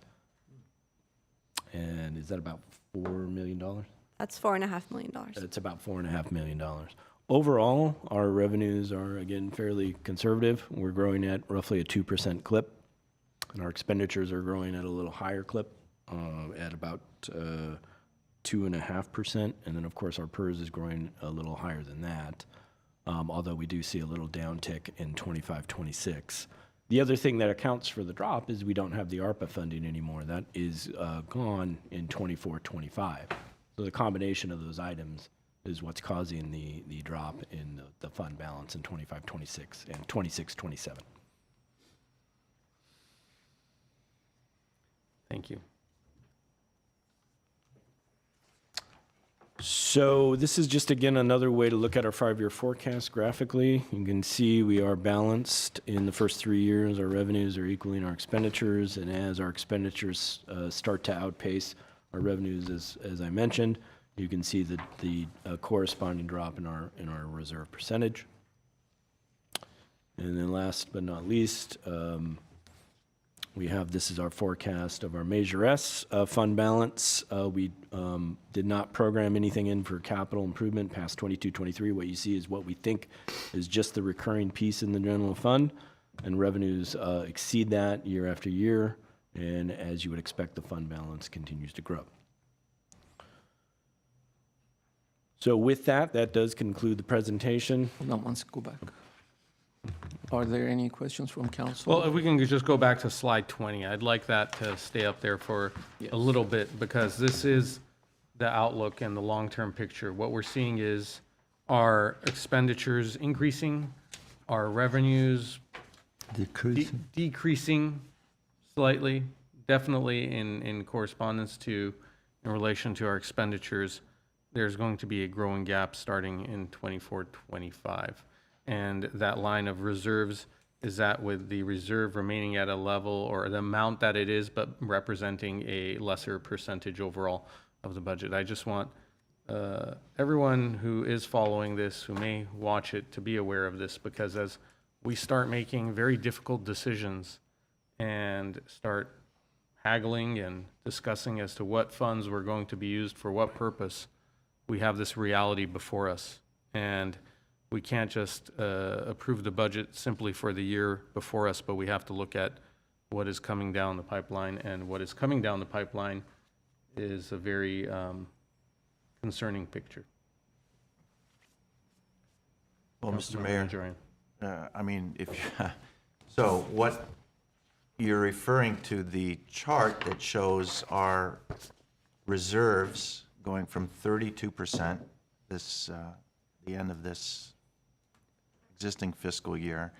And is that about $4 million? That's $4.5 million. It's about $4.5 million. Overall, our revenues are, again, fairly conservative. We're growing at roughly a 2% clip, and our expenditures are growing at a little higher clip, at about 2.5%. And then, of course, our PERS is growing a little higher than that, although we do see a little downtick in 25, 26. The other thing that accounts for the drop is we don't have the ARPA funding anymore. That is gone in 24, 25. So the combination of those items is what's causing the drop in the fund balance in 25, 26 and 26, 27. Thank you. So this is just, again, another way to look at our 5-year forecast graphically. You can see we are balanced in the first 3 years. Our revenues are equaling our expenditures, and as our expenditures start to outpace our revenues, as I mentioned, you can see the corresponding drop in our reserve percentage. And then last but not least, we have, this is our forecast of our Measure S fund balance. We did not program anything in for capital improvement past 22, 23. What you see is what we think is just the recurring piece in the general fund, and revenues exceed that year after year, and as you would expect, the fund balance continues to grow. So with that, that does conclude the presentation. Hold on, let's go back. Are there any questions from council? Well, if we can just go back to slide 20, I'd like that to stay up there for a little bit, because this is the outlook and the long-term picture. What we're seeing is our expenditures increasing, our revenues decreasing slightly, definitely in correspondence to, in relation to our expenditures. There's going to be a growing gap starting in 24, 25. And that line of reserves is that with the reserve remaining at a level or the amount that it is, but representing a lesser percentage overall of the budget. I just want everyone who is following this, who may watch it, to be aware of this, because as we start making very difficult decisions and start haggling and discussing as to what funds were going to be used for what purpose, we have this reality before us. And we can't just approve the budget simply for the year before us, but we have to look at what is coming down the pipeline, and what is coming down the pipeline is a very concerning picture. Well, Mr. Councilmember Mayor, Najarian. I mean, so what you're referring to, the chart that shows our reserves going from 32% the end of this existing fiscal year,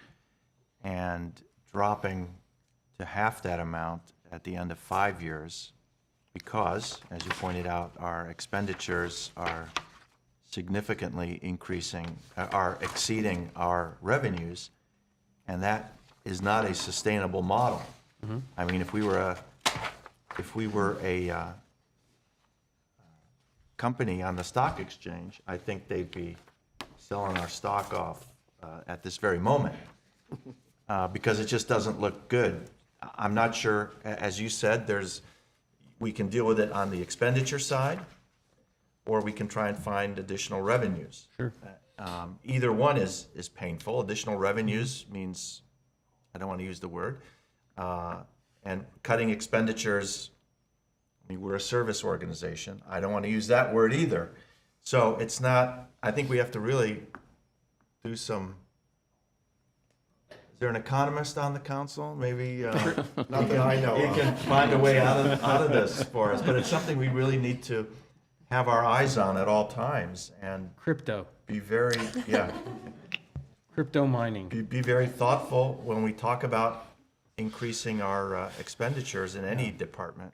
and dropping to half that amount at the end of 5 years, because, as you pointed out, our expenditures are significantly increasing, are exceeding our revenues, and that is not a sustainable model. I mean, if we were a company on the stock exchange, I think they'd be selling our stock off at this very moment, because it just doesn't look good. I'm not sure, as you said, we can deal with it on the expenditure side, or we can try and find additional revenues. Sure. Either one is painful. Additional revenues means, I don't want to use the word, and cutting expenditures, I mean, we're a service organization. I don't want to use that word either. So it's not, I think we have to really do some, is there an economist on the council? Maybe, Not that I know he of. can find a way out of this for us. But it's something we really need to have our eyes on at all times and Crypto, be very, yeah, crypto mining. be very thoughtful when we talk about increasing our expenditures in any department,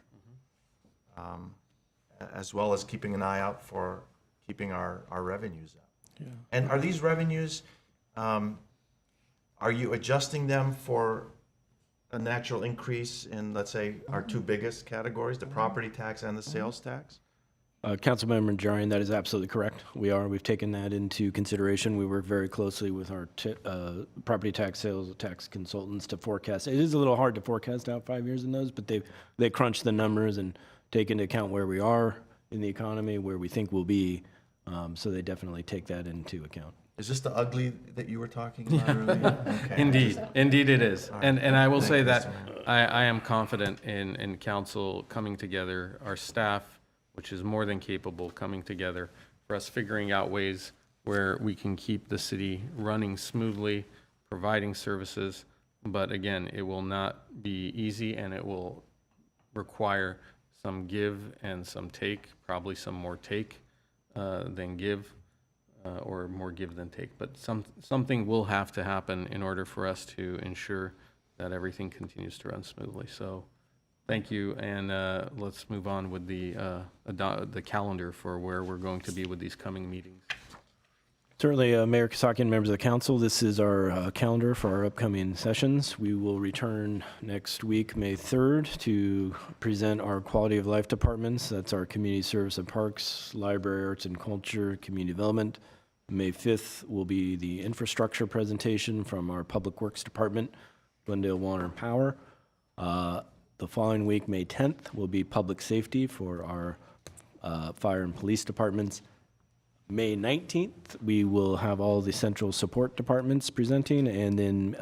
as well as keeping an eye out for keeping our revenues up. Yeah. And are these revenues, are you adjusting them for a natural increase in, let's say, our two biggest categories, the property tax and the sales tax? Councilmember Najarian, that is absolutely correct. We've taken that into consideration. We work very closely with our property tax, sales tax consultants to forecast. It is a little hard to forecast out 5 years in those, but they crunch the numbers and take into account where we are in the economy, where we think we'll be. So they definitely take that into account. Is this the ugly that you were talking about earlier? Okay. Indeed it is. And I will say Thank you, that I am confident in council coming together, our staff, which is more than capable, coming together for us figuring out ways where we can keep the city running smoothly, providing services. But again, it will not be easy, and it will require some give and some take, probably some more take than give, or more give than take. But something will have to happen in order for us to ensure that everything continues to run smoothly. So thank you, and let's move on with the calendar for where we're going to be with these coming meetings. Certainly, Mayor Kasakian, members of the council, this is our calendar for our upcoming sessions. We will return next week, May 3rd, to present our quality of life departments. That's our community service and parks, library, arts and culture, community development. May 5th will be the infrastructure presentation from our public works department, Glendale Water and Power. The following week, May 10th, will be public safety for our fire and police departments. May 19th, we will have all the central support departments presenting, and then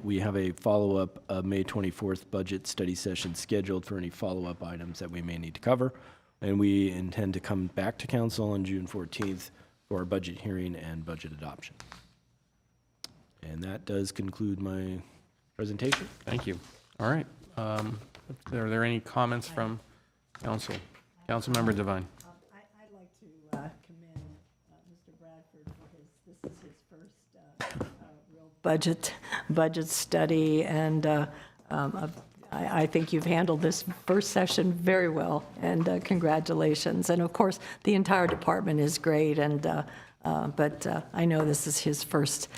we have a follow-up May 24th budget study session scheduled for any follow-up items that we may need to cover. And we intend to come back to council on June 14th for our budget hearing and budget adoption. And that does conclude my presentation. Thank you. All right. Are there any comments from council? Councilmember Devine. I'd like to commend Mr. Bradford for this is his first real budget study, and I think you've handled this first session very well, and congratulations. And of course, the entire department is great, and but I know this is his first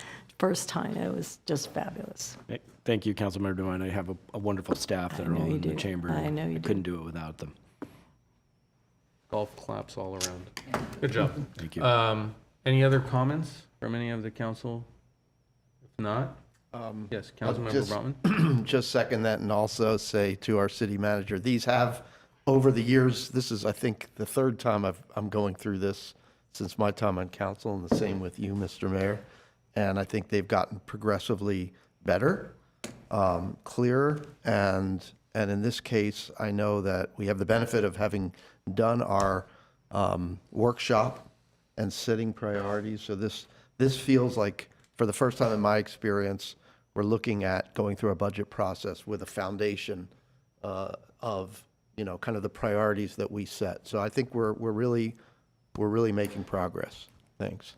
time. It was just fabulous. Thank you, Councilmember Devine. I have a wonderful staff that are all in the chamber. I know you do. Couldn't do it without them. Golf claps all around. Good job. Thank you. Any other comments from any of the council? If not, yes, Councilmember just- Brotman. Just second that, and also say to our city manager, these have, over the years, this is, I think, the third time I'm going through this since my time on council, and the same with you, Mr. Mayor. And I think they've gotten progressively better, clearer, and in this case, I know that we have the benefit of having done our workshop and setting priorities. So this feels like, for the first time in my experience, we're looking at going through a budget process with a foundation of, kind of the priorities that we set. So I think we're really making progress. Thanks.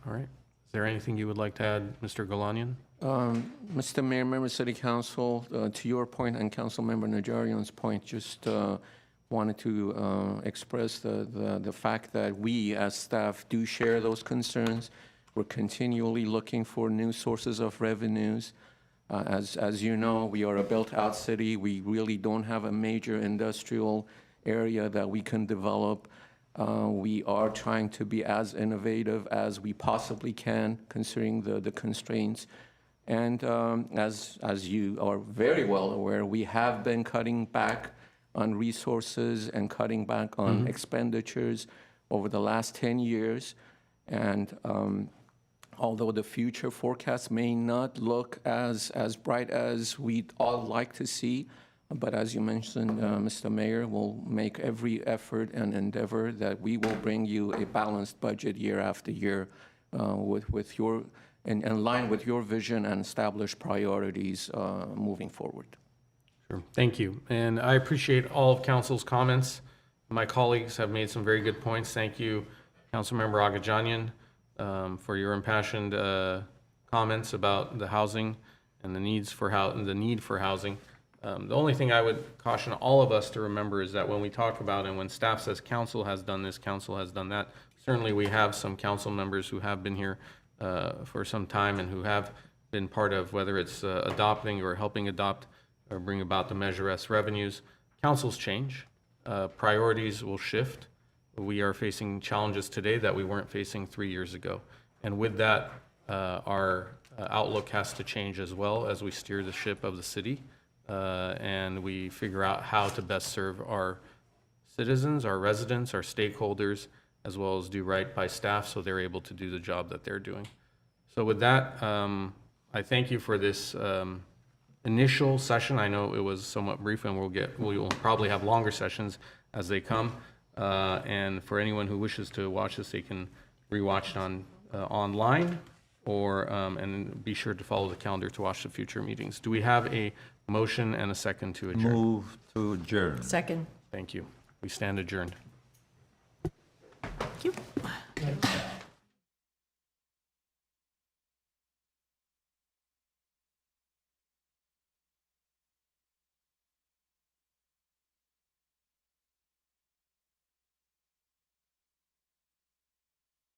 All right. Is there anything you would like to add, Mr. Galanian? Mr. Mayor, members of City Council, to your point and Councilmember Najarian's point, just wanted to express the fact that we as staff do share those concerns. We're continually looking for new sources of revenues. As you know, we are a built-out city. We really don't have a major industrial area that we can develop. We are trying to be as innovative as we possibly can, considering the constraints. And as you are very well aware, we have been cutting back on resources and cutting back on expenditures over the last 10 years. And although the future forecast may not look as bright as we'd all like to see, but as you mentioned, Mr. Mayor, we'll make every effort and endeavor that we will bring you a balanced budget year after year with your, in line with your vision and established priorities moving forward. Sure. Thank you. And I appreciate all of council's comments. My colleagues have made some very good points. Thank you, Councilmember Agajanian, for your impassioned comments about the housing and the need for housing. The only thing I would caution all of us to remember is that when we talk about and when staff says council has done this, council has done that, certainly we have some council members who have been here for some time and who have been part of whether it's adopting or helping adopt or bring about the Measure S revenues. Councils change, priorities will shift. We are facing challenges today that we weren't facing 3 years ago. And with that, our outlook has to change as well as we steer the ship of the city and we figure out how to best serve our citizens, our residents, our stakeholders, as well as do right by staff so they're able to do the job that they're doing. So with that, I thank you for this initial session. I know it was somewhat brief and we will probably have longer sessions as they come. And for anyone who wishes to watch this, they can rewatch it on online or and be sure to follow the calendar to watch the future meetings. Do we have a motion and a second to adjourn? Move to adjourn. Second. Thank you. We stand adjourned. Thank you.